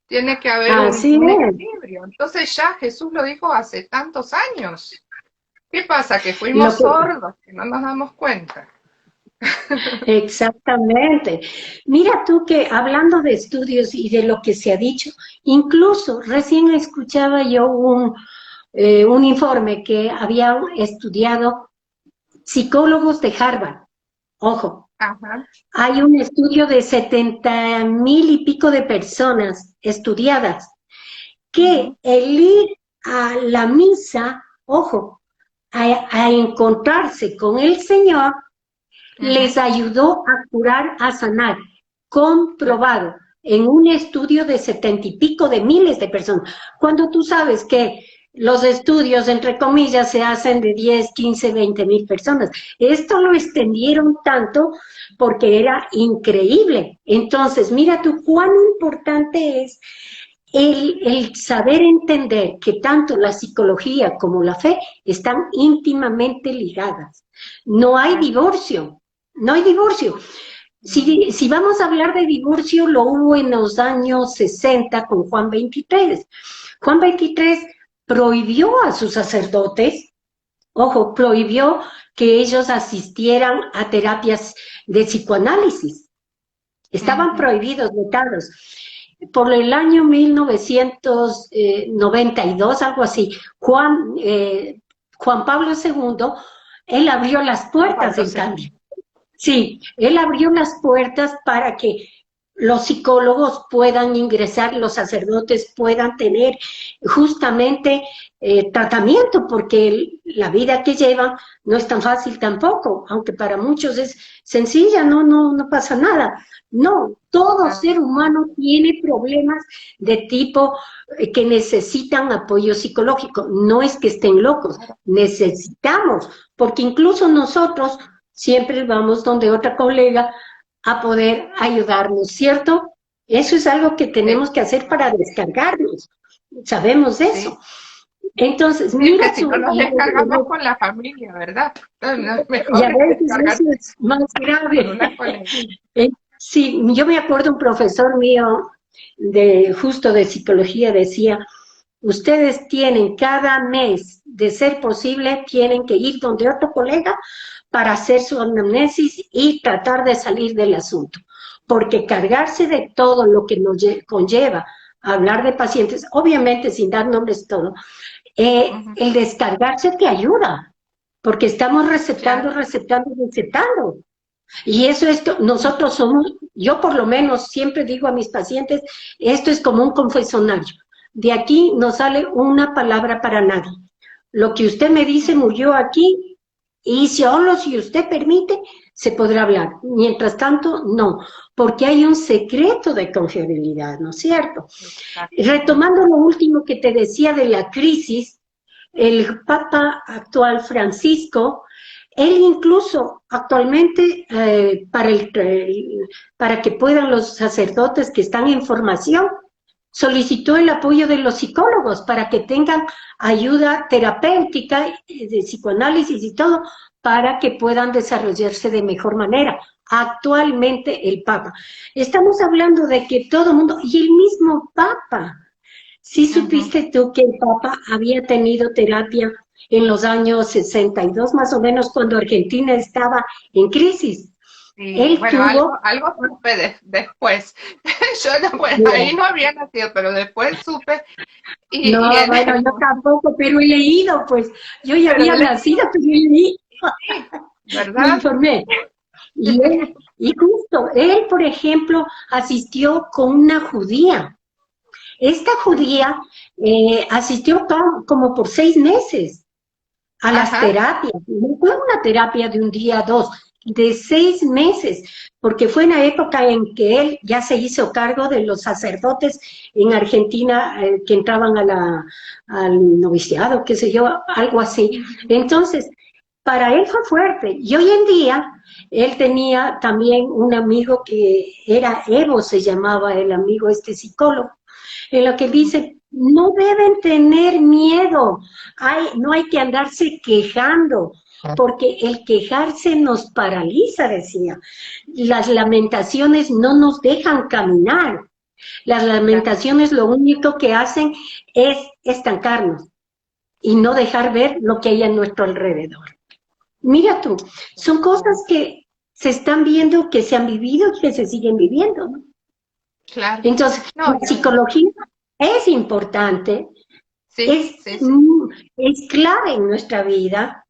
Tiene que haber así un es. equilibrio. Entonces ya Jesús lo dijo hace tantos años. ¿Qué pasa? Que Lo fuimos que, sordos, que no nos damos cuenta. exactamente. Mira tú que hablando de estudios y de lo que se ha dicho, incluso recién escuchaba yo un informe que había estudiado psicólogos de Harvard. Ojo, Ajá. hay un estudio de 70,000 y pico de personas estudiadas que Ujú, el ir a la misa, ojo, a encontrarse con el Señor, les ujú. ayudó a curar, a sanar, Claro. comprobado en un estudio de 70 y pico de miles de personas. Cuando tú sabes que los estudios, entre comillas, se hacen de 10, 15, 20,000 personas. Esto lo extendieron tanto porque era increíble. Entonces, mira tú cuán importante es el saber entender que tanto la psicología como la fe están íntimamente ligadas. No hay Así es. divorcio, no hay divorcio. No. Si vamos a hablar de divorcio, lo hubo en los años 60 con Juan 23. Juan 23 prohibió a sus sacerdotes, ojo, prohibió que ellos asistieran a terapias de psicoanálisis. Estaban Ujú, prohibidos, vetados. Por el año 1992, algo así, Juan Pablo II, él abrió las Juan puertas, Pablo en cambio. II. Sí, él abrió las puertas para que los psicólogos puedan ingresar, los sacerdotes puedan tener justamente tratamiento, porque la vida que llevan no es tan fácil tampoco, aunque para muchos es sencilla, no pasa nada. No, todo Claro. ser humano tiene problemas de tipo que necesitan apoyo psicológico. No es que estén locos, necesitamos, porque incluso nosotros siempre vamos donde otra colega a poder ayudarnos, ¿cierto? Eso es algo que tenemos que hacer para Exactamente. descargarnos. Sabemos Sí. eso. Entonces, Sí, es que mira si no tú, nos descargamos con la familia, ¿verdad? Entonces, no es y a mejor veces eso descargarse es más con grave. una colega. Sí, yo me acuerdo un profesor mío de justo de psicología decía, ustedes tienen cada mes, de ser posible, tienen que ir donde otro colega para hacer su anamnesis y tratar de salir del asunto. Porque cargarse de todo lo que nos conlleva hablar de pacientes, obviamente sin dar nombres y todo, Ujú, el descargarse te ayuda, porque estamos claro. recetando, recetando, recetando. Y eso es, nosotros somos, yo por lo menos siempre digo a mis pacientes, esto es como un confesionario. de aquí no sale una palabra para nadie. Lo que usted me dice murió aquí y solo si usted permite se podrá hablar. Mientras tanto, no, porque hay un secreto de confiabilidad, ¿no es cierto? Exactamente. Retomando lo último que te decía de la crisis, el Papa actual Francisco, él incluso actualmente para que puedan los sacerdotes que están en formación, solicitó el apoyo de los psicólogos para que tengan ayuda terapéutica, de psicoanálisis y todo, para que puedan desarrollarse de mejor manera. Actualmente el Papa. Estamos hablando de que todo el mundo, y el mismo Papa, ¿sí Ujú. supiste tú que el Papa había tenido terapia en los años 62 más o menos, cuando Argentina estaba en crisis? Y Él bueno, tuvo, algo supe después. Yo no, pues, ahí mira, no había nacido, pero después supe y no, en bueno, el, yo tampoco, pero he leído, pues, yo ya pero había he nacido, leído, pero leí, sí, me ¿verdad? informé. Y justo, él, por ejemplo, asistió con una judía. Esta judía asistió como por 6 meses a las Ajá, terapias. No fue una terapia de un día, dos, de 6 meses, porque fue en la época en que él ya se hizo cargo de los sacerdotes en Argentina que entraban al noviciado, qué sé yo, algo así. Entonces, para él fue fuerte. Y hoy en día, él tenía también un amigo que era Evo, se llamaba el amigo este psicólogo, en lo que ujú, dice, no deben tener miedo, no hay que andarse quejando, porque el quejarse nos paraliza, decía. Las lamentaciones no nos dejan caminar. Las claro, lamentaciones lo único que hacen es estancarnos y no sí, dejar ver lo que hay a nuestro alrededor. Mira tú, son cosas que se están viendo, que se han vivido y que se siguen viviendo, ¿no? claro. Entonces, No, la psicología es importante, sí, es, sí, sí, mm, es clave en nuestra vida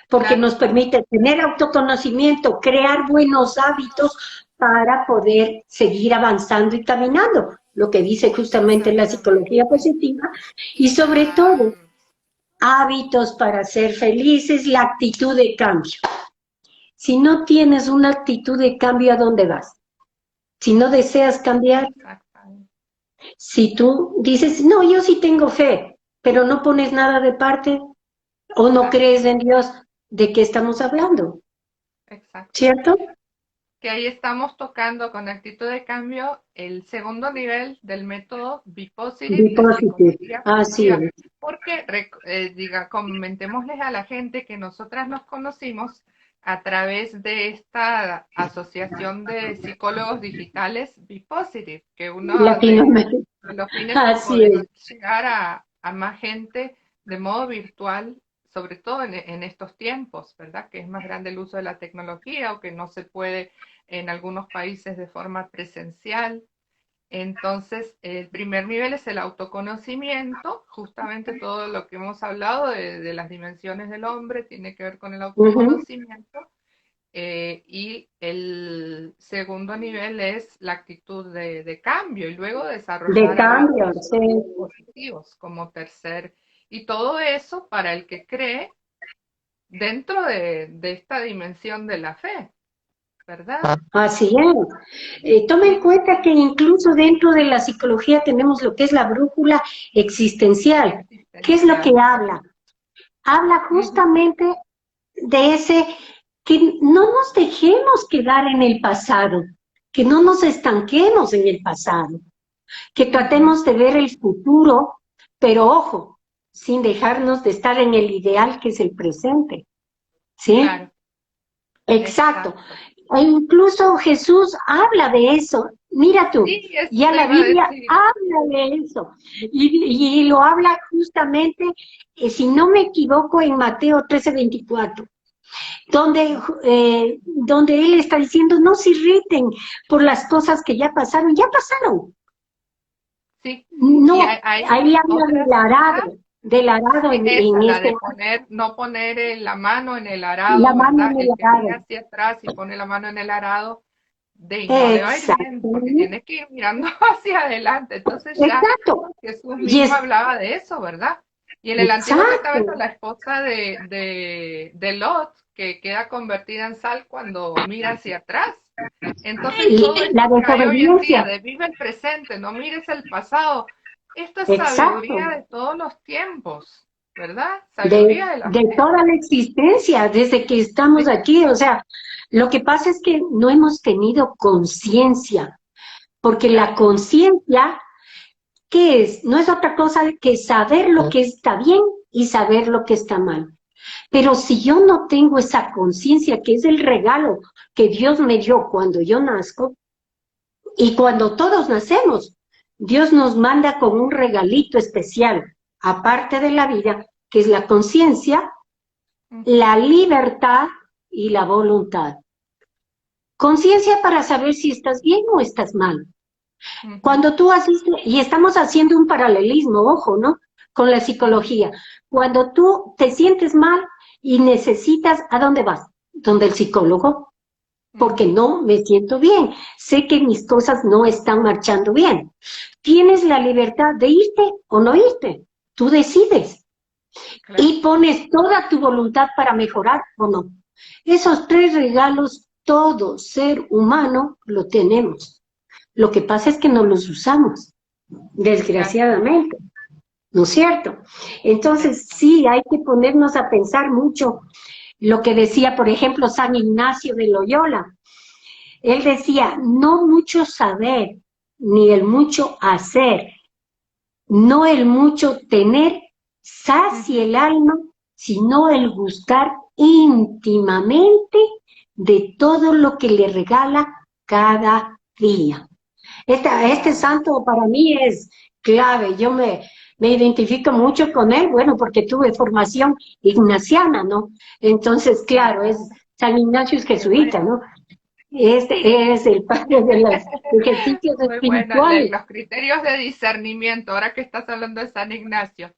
porque claro. nos permite tener autoconocimiento, crear buenos hábitos para poder seguir avanzando y caminando, lo que dice justamente la psicología Exactamente. positiva, y sobre todo Am, hábitos para ser felices, la actitud de cambio. Si no tienes una actitud de cambio, ¿a dónde vas? Si no deseas cambiar, exactamente. si tú dices, no, yo sí tengo fe, pero no pones nada de parte o no Claro, crees en Dios, ¿de qué estamos hablando? exacto. ¿Cierto? Que ahí estamos tocando con actitud de cambio el segundo nivel del método Be Positive Be de positive. psicología Así positiva. es. Porque, comentémosles a la gente que nosotras nos conocimos a través de esta asociación de psicólogos digitales Be Positive, que uno Latinoamérica. de los fines es Así poder es. llegar a más gente de modo virtual, sobre todo en estos tiempos, ¿verdad? Que es más grande el uso de la tecnología o que no se puede en algunos países de forma presencial. Entonces, el primer nivel es el autoconocimiento, justamente todo lo que hemos hablado de las dimensiones del hombre tiene que ver con el Ujú. autoconocimiento. Y el segundo nivel es la actitud de cambio y luego De desarrollar cambio, hábitos sí. positivos como tercer. Y todo eso para el que cree dentro de esta dimensión de la fe, ¿verdad? Así es. Toma en Sí, cuenta que incluso dentro de la psicología tenemos lo que es la brújula existencial. ¿Qué es lo que existencial. habla? Habla Ujú, justamente de ese, que no nos dejemos quedar en el pasado, que no nos estanquemos en el pasado, que ujú, tratemos de ver el futuro, pero ojo, sin dejarnos de estar en el ideal que es el presente, ¿sí? claro, Exacto. exacto. E incluso Jesús habla de eso. Mira tú, Sí, eso ya te la iba a Biblia decir. habla de eso. Y lo habla justamente, si no me equivoco, en Mateo 13:24, donde él está diciendo, no se irriten por las cosas que ya pasaron, ya pasaron. Sí, y No, ahí hay habla otra cita. del arado Sí, en esa, la este, de poner, no poner la mano en el la arado, mano ¿verdad? en el El que mira arado. hacia atrás y pone la mano en el arado, y no le va a ir bien, Exacto, porque tiene que ir mirando hacia adelante. Entonces ya exacto, Jesús y mismo hablaba de eso, ¿verdad? Y en el Antiguo Testamento exacto. la esposa de Lot, que queda convertida en sal cuando mira hacia atrás. Entonces todo La esto que hay hoy en día desobediencia, de vive el presente, no mires el pasado, esto es sabiduría exacto, de todos los tiempos, ¿verdad? Sabiduría de la de fe. toda la existencia, desde que estamos Sí, aquí. O sea, lo que pasa es que no hemos tenido conciencia, porque la claro. conciencia, ¿qué es? No es otra cosa que saber lo que está bien y saber lo que está mal. Pero si yo no tengo esa conciencia, que es el regalo que Dios me dio cuando yo nazco y cuando todos nacemos, Dios nos manda con un regalito especial, aparte de la vida, que es la conciencia, Ujú, la libertad y la voluntad. Conciencia para saber si estás bien o estás mal. ujú, Cuando tú haces, y estamos haciendo un paralelismo, ojo, ¿no? Con la ujú, psicología. Cuando tú te sientes mal y necesitas, ¿a dónde vas? Donde el psicólogo, porque ujú, no me siento bien. Sé que mis cosas no están marchando bien. Tienes la libertad de irte o no irte. Tú decides claro. y pones toda tu voluntad para mejorar o no. Esos tres regalos, todo ser humano lo tenemos. Lo que pasa es que no los usamos, Así es, desgraciadamente, ¿no es cierto? Entonces, exacto. sí, hay que ponernos a pensar mucho lo que decía, por ejemplo, San Ignacio de Loyola. Él decía, no mucho saber, ni el mucho hacer, no el mucho tener, sacia Ujú, el alma, sino el gustar íntimamente de todo lo que le regala cada día. Este claro. santo para mí es clave. Me identifico mucho con él, bueno, porque tuve formación ignaciana, ¿no? Entonces, claro, es Claro, San Ignacio es qué jesuita, bueno. ¿no? Este es el padre de los ejercicios Muy buena. espirituales. Los criterios de discernimiento, ahora que estás hablando de San Ignacio.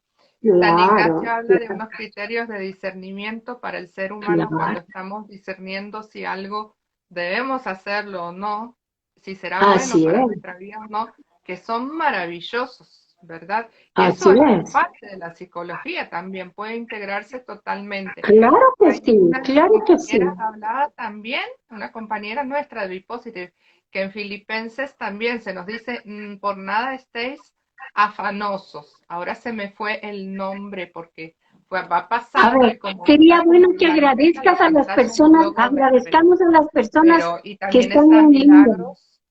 San Ignacio Claro, habla de unos criterios de discernimiento para el ser humano cuando claro. estamos discerniendo si algo debemos hacerlo o no, si será bueno Así para es, nuestra vida o no, que son maravillosos, ¿verdad? así Eso es es. parte de la psicología también, puede integrarse totalmente. Claro que Hay sí, una de mis claro que sí. compañeras hablaba también, una compañera nuestra de Bipositive, que en Filipenses también se nos dice, por nada estéis afanosos. Ahora se me fue el nombre porque va A pasando ver, y como sería está bueno como que la libreta, la agradezcas a las pantalla no personas, logro ver, agradezcamos a las personas pero y que también están está en línea. Milagros,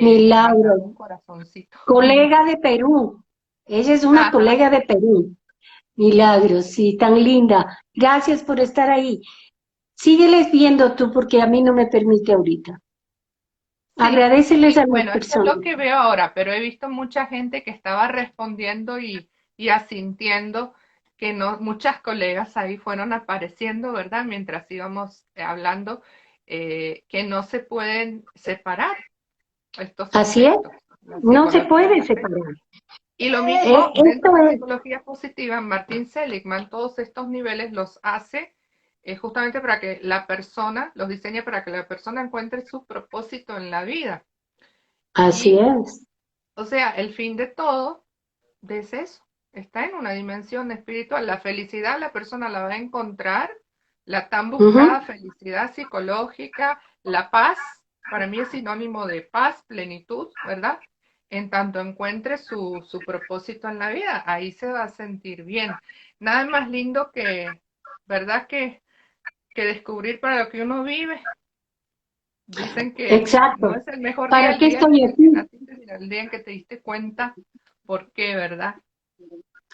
nos manda Milagro, un corazoncito. colega de Perú. Ella es una Ajá, colega de Perú. Milagro, sí, tan linda. Gracias por estar ahí. Sígueles viendo tú porque a mí no me permite ahorita. sí, Agradeceles sí, a las bueno, esto es personas. lo que veo ahora, pero he visto mucha gente que estaba respondiendo y asintiendo que no, muchas colegas ahí fueron apareciendo, ¿verdad? Mientras íbamos hablando, que no se pueden separar estos Así es, aspectos, la no se psicología de puede la fe. separar. Y lo mismo dentro Esto de la es psicología positiva, Martín Seligman, todos estos niveles los hace justamente para que la persona, los diseña para que la persona encuentre su propósito en la vida. así Y, es. o sea, el fin de todo es eso, está en una dimensión espiritual. La felicidad la persona la va a encontrar, la tan buscada Ujú. felicidad psicológica, la paz, para mí es sinónimo de paz, plenitud, ¿verdad? En tanto encuentre su propósito en la vida, ahí se va a sentir bien. Nada más lindo que, ¿verdad? Que descubrir para lo que uno vive. Dicen que no Exacto. es el mejor día ¿Para el qué día estoy en el que aquí? naciste, sino el día en que te diste cuenta por qué, ¿verdad?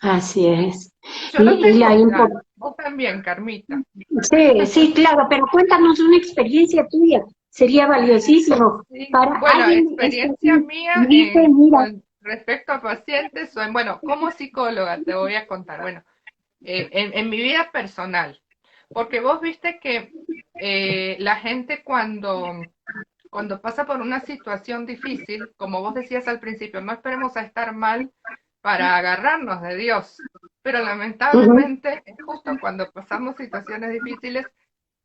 Así es. Yo lo Y la tengo impor- claro. Vos también, Carmita. Sí, sí, claro, pero cuéntanos una experiencia tuya. Sería valiosísimo Sí, para bueno, alguien está experiencia aquí mía y dice, mira, con respecto a pacientes, bueno, como psicóloga te voy a contar, bueno, en mi vida personal, porque vos viste que la gente cuando pasa por una situación difícil, como vos decías al principio, no esperemos a estar mal para agarrarnos de Dios, pero ujú, lamentablemente es justo cuando pasamos situaciones difíciles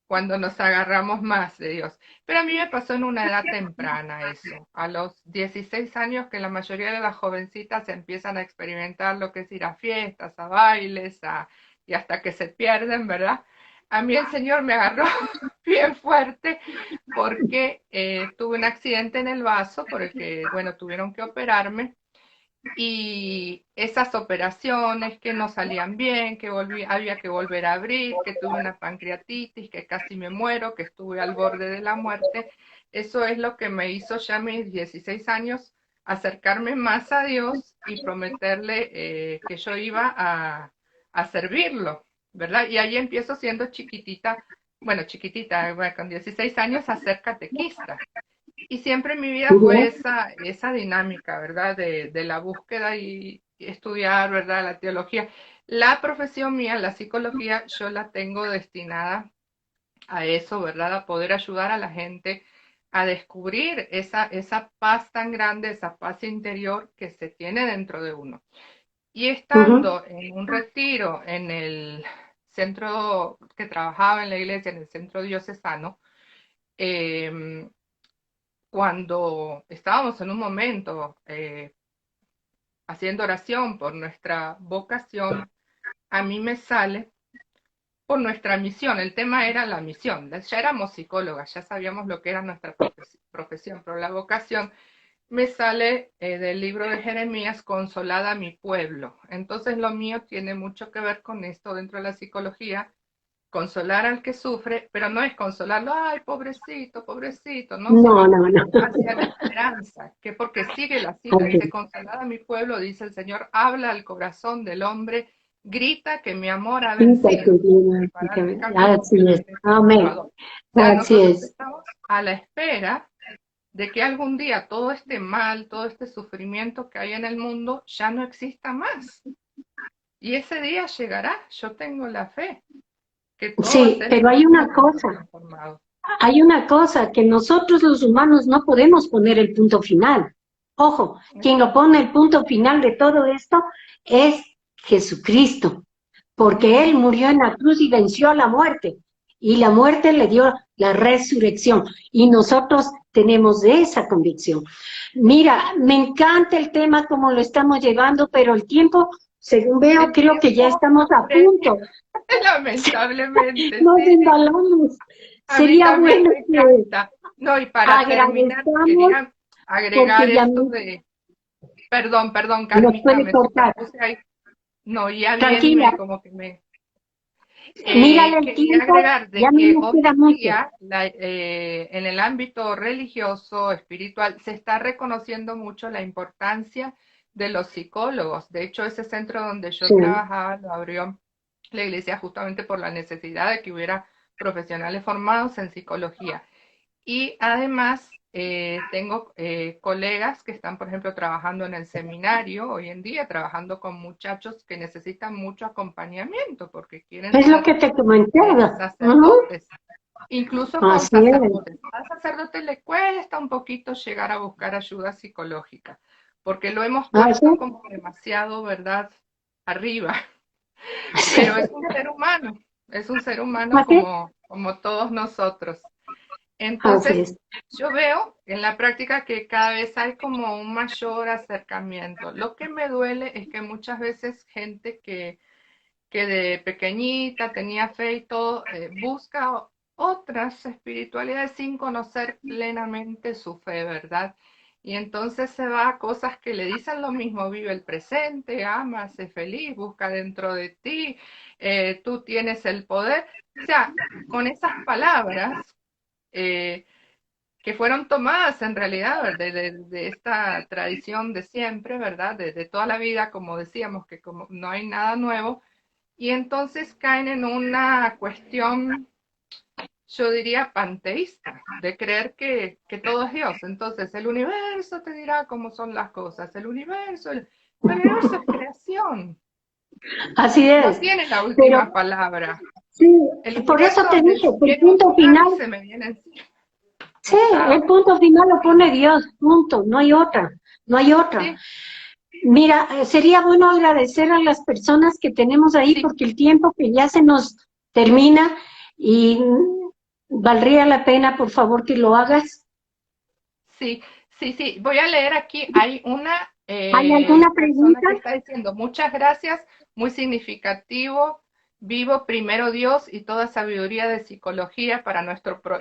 cuando nos agarramos más de Dios. Pero a mí me pasó en una edad temprana eso, a los 16 años que la mayoría de las jovencitas empiezan a experimentar lo que es ir a fiestas, a bailes, y hasta que se pierden, ¿verdad? A mí el Señor me agarró bien fuerte porque tuve un accidente en el vaso por el que, bueno, tuvieron que operarme y esas operaciones que no salían bien, que había que volver a abrir, que tuve una pancreatitis, que casi me muero, que estuve al borde de la muerte, eso es lo que me hizo ya a mis 16 años acercarme más a Dios y prometerle que yo iba a servirlo, ¿verdad? Y ahí empiezo siendo chiquitita, bueno, chiquitita, bueno, con 16 años a ser catequista. Y siempre en mi vida fue esa dinámica, ¿verdad? De la búsqueda y estudiar, ¿verdad? La teología. La profesión mía, la psicología, yo la tengo destinada a eso, ¿verdad? A poder ayudar a la gente a descubrir esa paz tan grande, esa paz interior que se tiene dentro de uno. Y Ujú, estando en un retiro en el centro que trabajaba en la iglesia, en el centro diocesano, eh, cuando estábamos en un momento haciendo oración por nuestra vocación, a mí me sale por nuestra misión. El tema era la misión. Ya éramos psicólogas, ya sabíamos lo que era nuestra profesión, pero la vocación me sale del libro de Jeremías, consolada a mi pueblo. Entonces lo mío tiene mucho que ver con esto dentro de la psicología, consolar al que sufre, pero no es consolarlo, ay, pobrecito, pobrecito, no, no, sino no, no. hacia la esperanza, que porque sigue la cita, Así, dice, consolada a mi pueblo, dice el Señor, habla al corazón del hombre, grita que mi amor ha quita vencido, que viene, preparando el camino así porque es. viene el Amén. Salvador. O sea, Así nosotros es. estamos a la espera de que algún día todo este mal, todo este sufrimiento que hay en el mundo ya no exista más. Y ese día llegará, yo tengo la fe que todo va a Sí, ser pero completamente transformado. hay una cosa, que nosotros los humanos no podemos poner el punto final. Ojo, quien lo pone el punto final de todo esto es Jesucristo, porque Él Ujú. murió en la cruz y venció a la muerte, y la muerte le dio la resurrección, y nosotros tenemos esa convicción. Mira, me encanta el tema como lo estamos llevando, pero el tiempo, según veo, El creo que ya tiempo estamos a apremia, punto. lamentablemente, Nos sí, sí. embalamos. A mí Sería también bueno me que encanta. No, y para terminar, agradezcamos quería agregar porque ya esto de, perdón, perdón, nos Carmita, puede me cortar. superpuse ahí. No, ya bien Tranquila, me, como que me, mírale el quería tiempo, agregar ya de no que nos hoy queda en mucho. día en el ámbito religioso, espiritual, se está reconociendo mucho la importancia de los psicólogos. De hecho, ese centro donde yo Sí. trabajaba lo abrió la iglesia justamente por la necesidad de que hubiera profesionales formados en psicología. Y además tengo colegas que están, por ejemplo, trabajando en el seminario hoy en día, trabajando con muchachos que necesitan mucho acompañamiento porque quieren Es lo ser que te comentaba. Ujú. sacerdotes, incluso con Así es. sacerdotes. Al sacerdote le cuesta un poquito llegar a buscar ayuda psicológica, porque lo hemos Así puesto como demasiado, ¿verdad?, arriba, pero es un ser humano así, como todos nosotros. así Entonces, es. yo veo en la práctica que cada vez hay como un mayor acercamiento. Lo que me duele es que muchas veces gente que de pequeñita tenía fe y todo, busca otras espiritualidades sin conocer plenamente su fe, ¿verdad? Y entonces se va a cosas que le dicen lo mismo, vive el presente, ama, sé feliz, busca dentro de ti, tú tienes el poder. O sea, con esas palabras eh, que fueron tomadas en realidad de esta tradición de siempre, ¿verdad? De toda la vida, como decíamos, que como no hay nada nuevo, y entonces caen en una cuestión, yo diría, panteísta, de creer que todo es Dios. Entonces el universo te dirá cómo son las cosas, pero el universo es creación, Así no es. tiene la Pero última palabra. sí, El por eso universo te donde dije, el viene un punto tsunami final, se me viene encima. sí, el Exacto, punto final lo pone Dios, punto, no hay otra, no hay otra. sí, Mira, sería bueno agradecer a las personas que tenemos ahí sí, porque el tiempo que ya se nos termina y Valdría la pena, por favor, que lo hagas. Sí, sí, sí. Voy a leer aquí. Hay una ¿Hay alguna persona pregunta? que está diciendo, muchas gracias, muy significativo. Vivo primero Dios y toda sabiduría de psicología para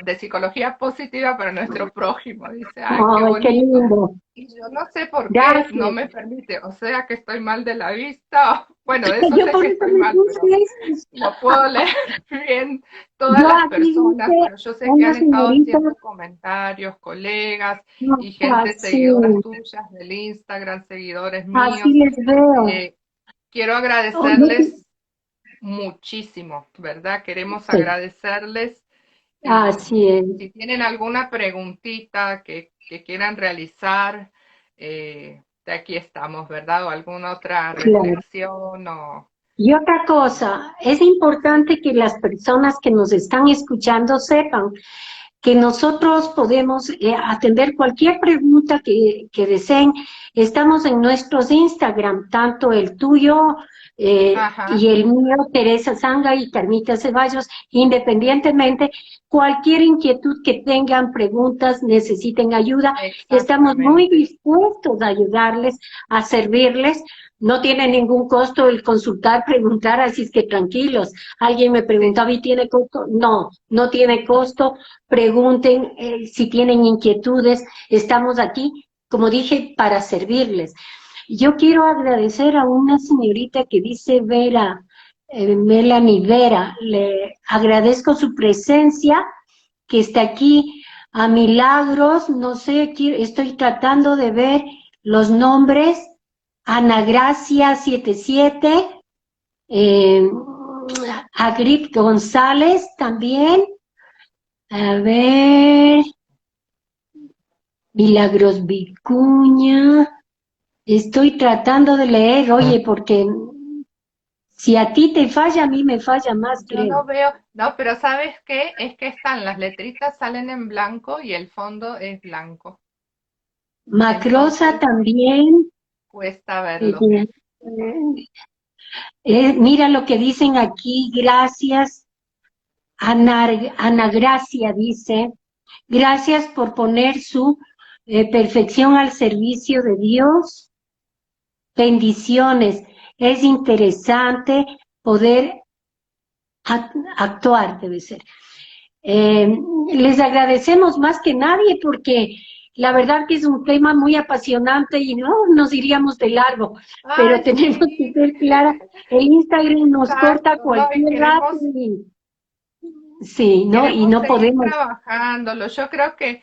de psicología positiva para nuestro prójimo. Dice, ay, qué Ay, qué bonito. lindo. Y yo no sé por qué no Gracias. me permite. O sea que estoy mal de la vista. Bueno, de eso Yo sé por que eso estoy me mal, puse pero esto. no puedo leer bien todas Yo las aquí personas, dice pero yo sé que una han estado señorita, haciendo comentarios, colegas y gente así, seguidoras tuyas del Instagram, seguidores así míos. les veo. Eh, Quiero Oye, agradecerles muchísimo, ¿verdad? Queremos sí, agradecerles así y es, si tienen alguna preguntita que quieran realizar, de aquí estamos, ¿verdad? O alguna otra claro. reflexión o... Y otra cosa, es importante que las personas que nos están escuchando sepan que nosotros podemos atender cualquier pregunta que deseen. Estamos en nuestros Instagram, tanto el tuyo Ajá, y el mío, Teresa Zanga y Carmita Ceballos, independientemente, cualquier inquietud que tengan, preguntas, necesiten ayuda, estamos muy exactamente. dispuestos a ayudarles, a servirles. No tiene ningún costo el consultar, preguntar, así es que tranquilos. Alguien me Sí. preguntaba, ¿y tiene costo? No, no tiene costo. Pregunten si tienen inquietudes, estamos aquí, como dije, para servirles. Yo quiero agradecer a una señorita que dice Vera, Melanie Vera, le agradezco su presencia, que está aquí a Milagros, no sé, estoy tratando de ver los nombres, Ana Gracia 77, eh, Agrit González también, a ver, Milagros Vicuña. Estoy tratando de leer, oye, porque si a ti te falla, a mí me falla más, Yo no creo. veo, no, pero ¿sabes qué? Es que están, las letritas salen en blanco y el fondo es blanco. Macrosa Entonces también. cuesta verlo. eh, mira lo que dicen aquí, gracias. Ana, Ana Gracia dice, gracias por poner su perfección al servicio de Dios. Bendiciones. Es interesante poder actuar, debe ser. Eh, Les agradecemos más que nadie porque la verdad que es un tema muy apasionante y no nos iríamos de largo, pero Ay, tenemos que sí, ser clara, el Instagram nos corta exacto, ¿no? Y cualquier rato y sí, ¿no? Y queremos no seguir podemos, trabajándolo. Yo creo que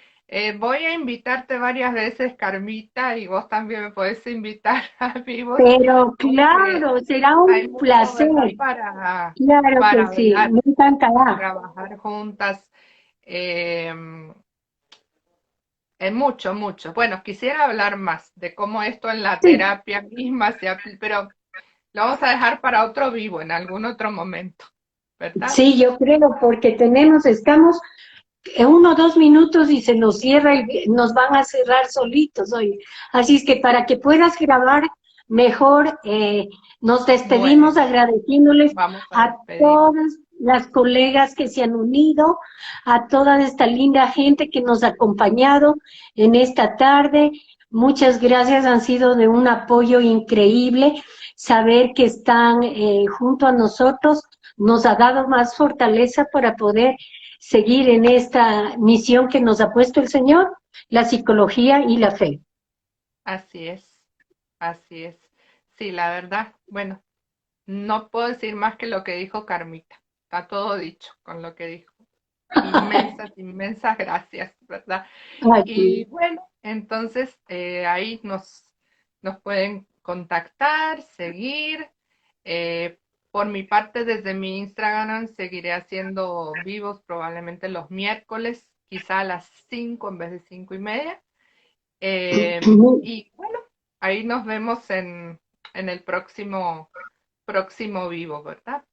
voy a invitarte varias veces, Carmita, y vos también me podés invitar a vivos, pero porque claro, será hay un mucho, placer, ¿verdad? claro que Para sí, hablar, me para encantará. trabajar juntas. em, mucho, mucho. Bueno, quisiera hablar más de cómo esto en la Sí, terapia misma se aplica, pero lo vamos a dejar para otro vivo en algún otro momento, ¿verdad? sí, yo creo porque estamos en 1 o 2 minutos y se nos cierra y nos van a cerrar solitos hoy. Así es que para que puedas grabar mejor, nos despedimos Bueno, agradeciéndoles vamos a a despedirnos. todas las colegas que se han unido, a toda esta linda gente que nos ha acompañado en esta tarde. Muchas gracias, han sido de un apoyo increíble. Saber que están junto a nosotros nos ha dado más fortaleza para poder seguir en esta misión que nos ha puesto el Señor, la psicología y la fe. Así es, así es. Sí, la verdad, bueno, no puedo decir más que lo que dijo Carmita. Está todo dicho con lo que dijo. Inmensas, inmensas gracias, ¿verdad? Aquí. Y bueno, entonces ahí nos pueden contactar, seguir. Eh, por mi parte, desde mi Instagram seguiré haciendo vivos probablemente los miércoles, quizá a las 5 en vez de 5:30. Y bueno, ahí nos vemos en el próximo vivo, ¿verdad?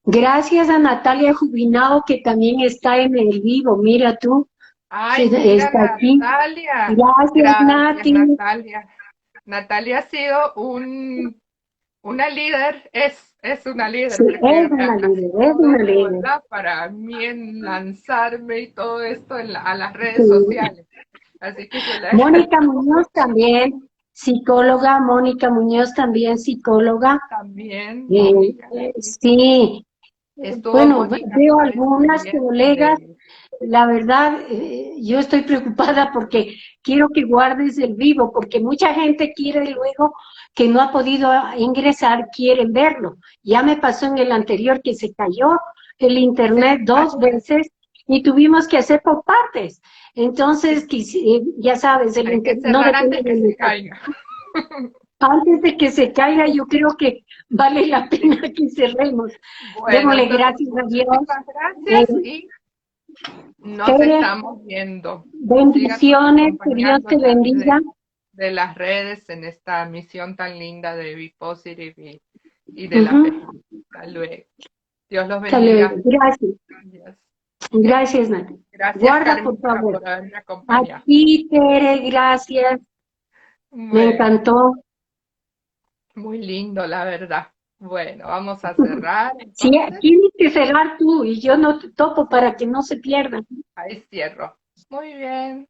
Gracias a Natalia Jubinao, que también está en el vivo. Mira tú, Ay, mira, está aquí. Natalia. Gracias, Gracias, Nati. Natalia. Natalia ha sido una líder es una Sí, líder porque es me una ha líder, es sido una de líder. verdad para mí en lanzarme y todo esto a las redes Sí. sociales. Así que yo le Mónica agradezco Muñoz mucho también, psicóloga, Mónica Muñoz también psicóloga. también, Mónica. Sí. Sí, Estuvo bueno, Mónica veo con algunas experiencia colegas, de la verdad, yo estoy preocupada porque quiero que guardes el vivo, porque mucha gente quiere luego que no ha podido ingresar, quieren verlo. Ya me pasó en el anterior que se cayó el internet sí, dos veces y tuvimos que hacer por partes. Entonces, sí, ya sabes, hay que no cerrar depende antes de que se nosotros. caiga. Antes de que se caiga, yo creo que vale la Sí. pena que cerremos. Bueno, Démosle entonces gracias a Dios. muchísimas Eh, gracias y nos Tere, estamos viendo. Síganos bendiciones, que Dios acompañando te a través bendiga. de las redes en esta misión tan linda de Be Positive y de la Ujú. felicidad. Hasta luego. Dios los Hasta luego. bendiga. Gracias. Gracias. Gracias, Nati. Gracias, Guarda, por Carmita, favor. por haberme A acompañado. ti, Tere, gracias. Me Bueno, encantó. muy lindo, la verdad. Bueno, vamos a cerrar Sí, entonces. tienes que cerrar tú y yo no te topo para que no se pierdan. Ahí cierro. Muy bien.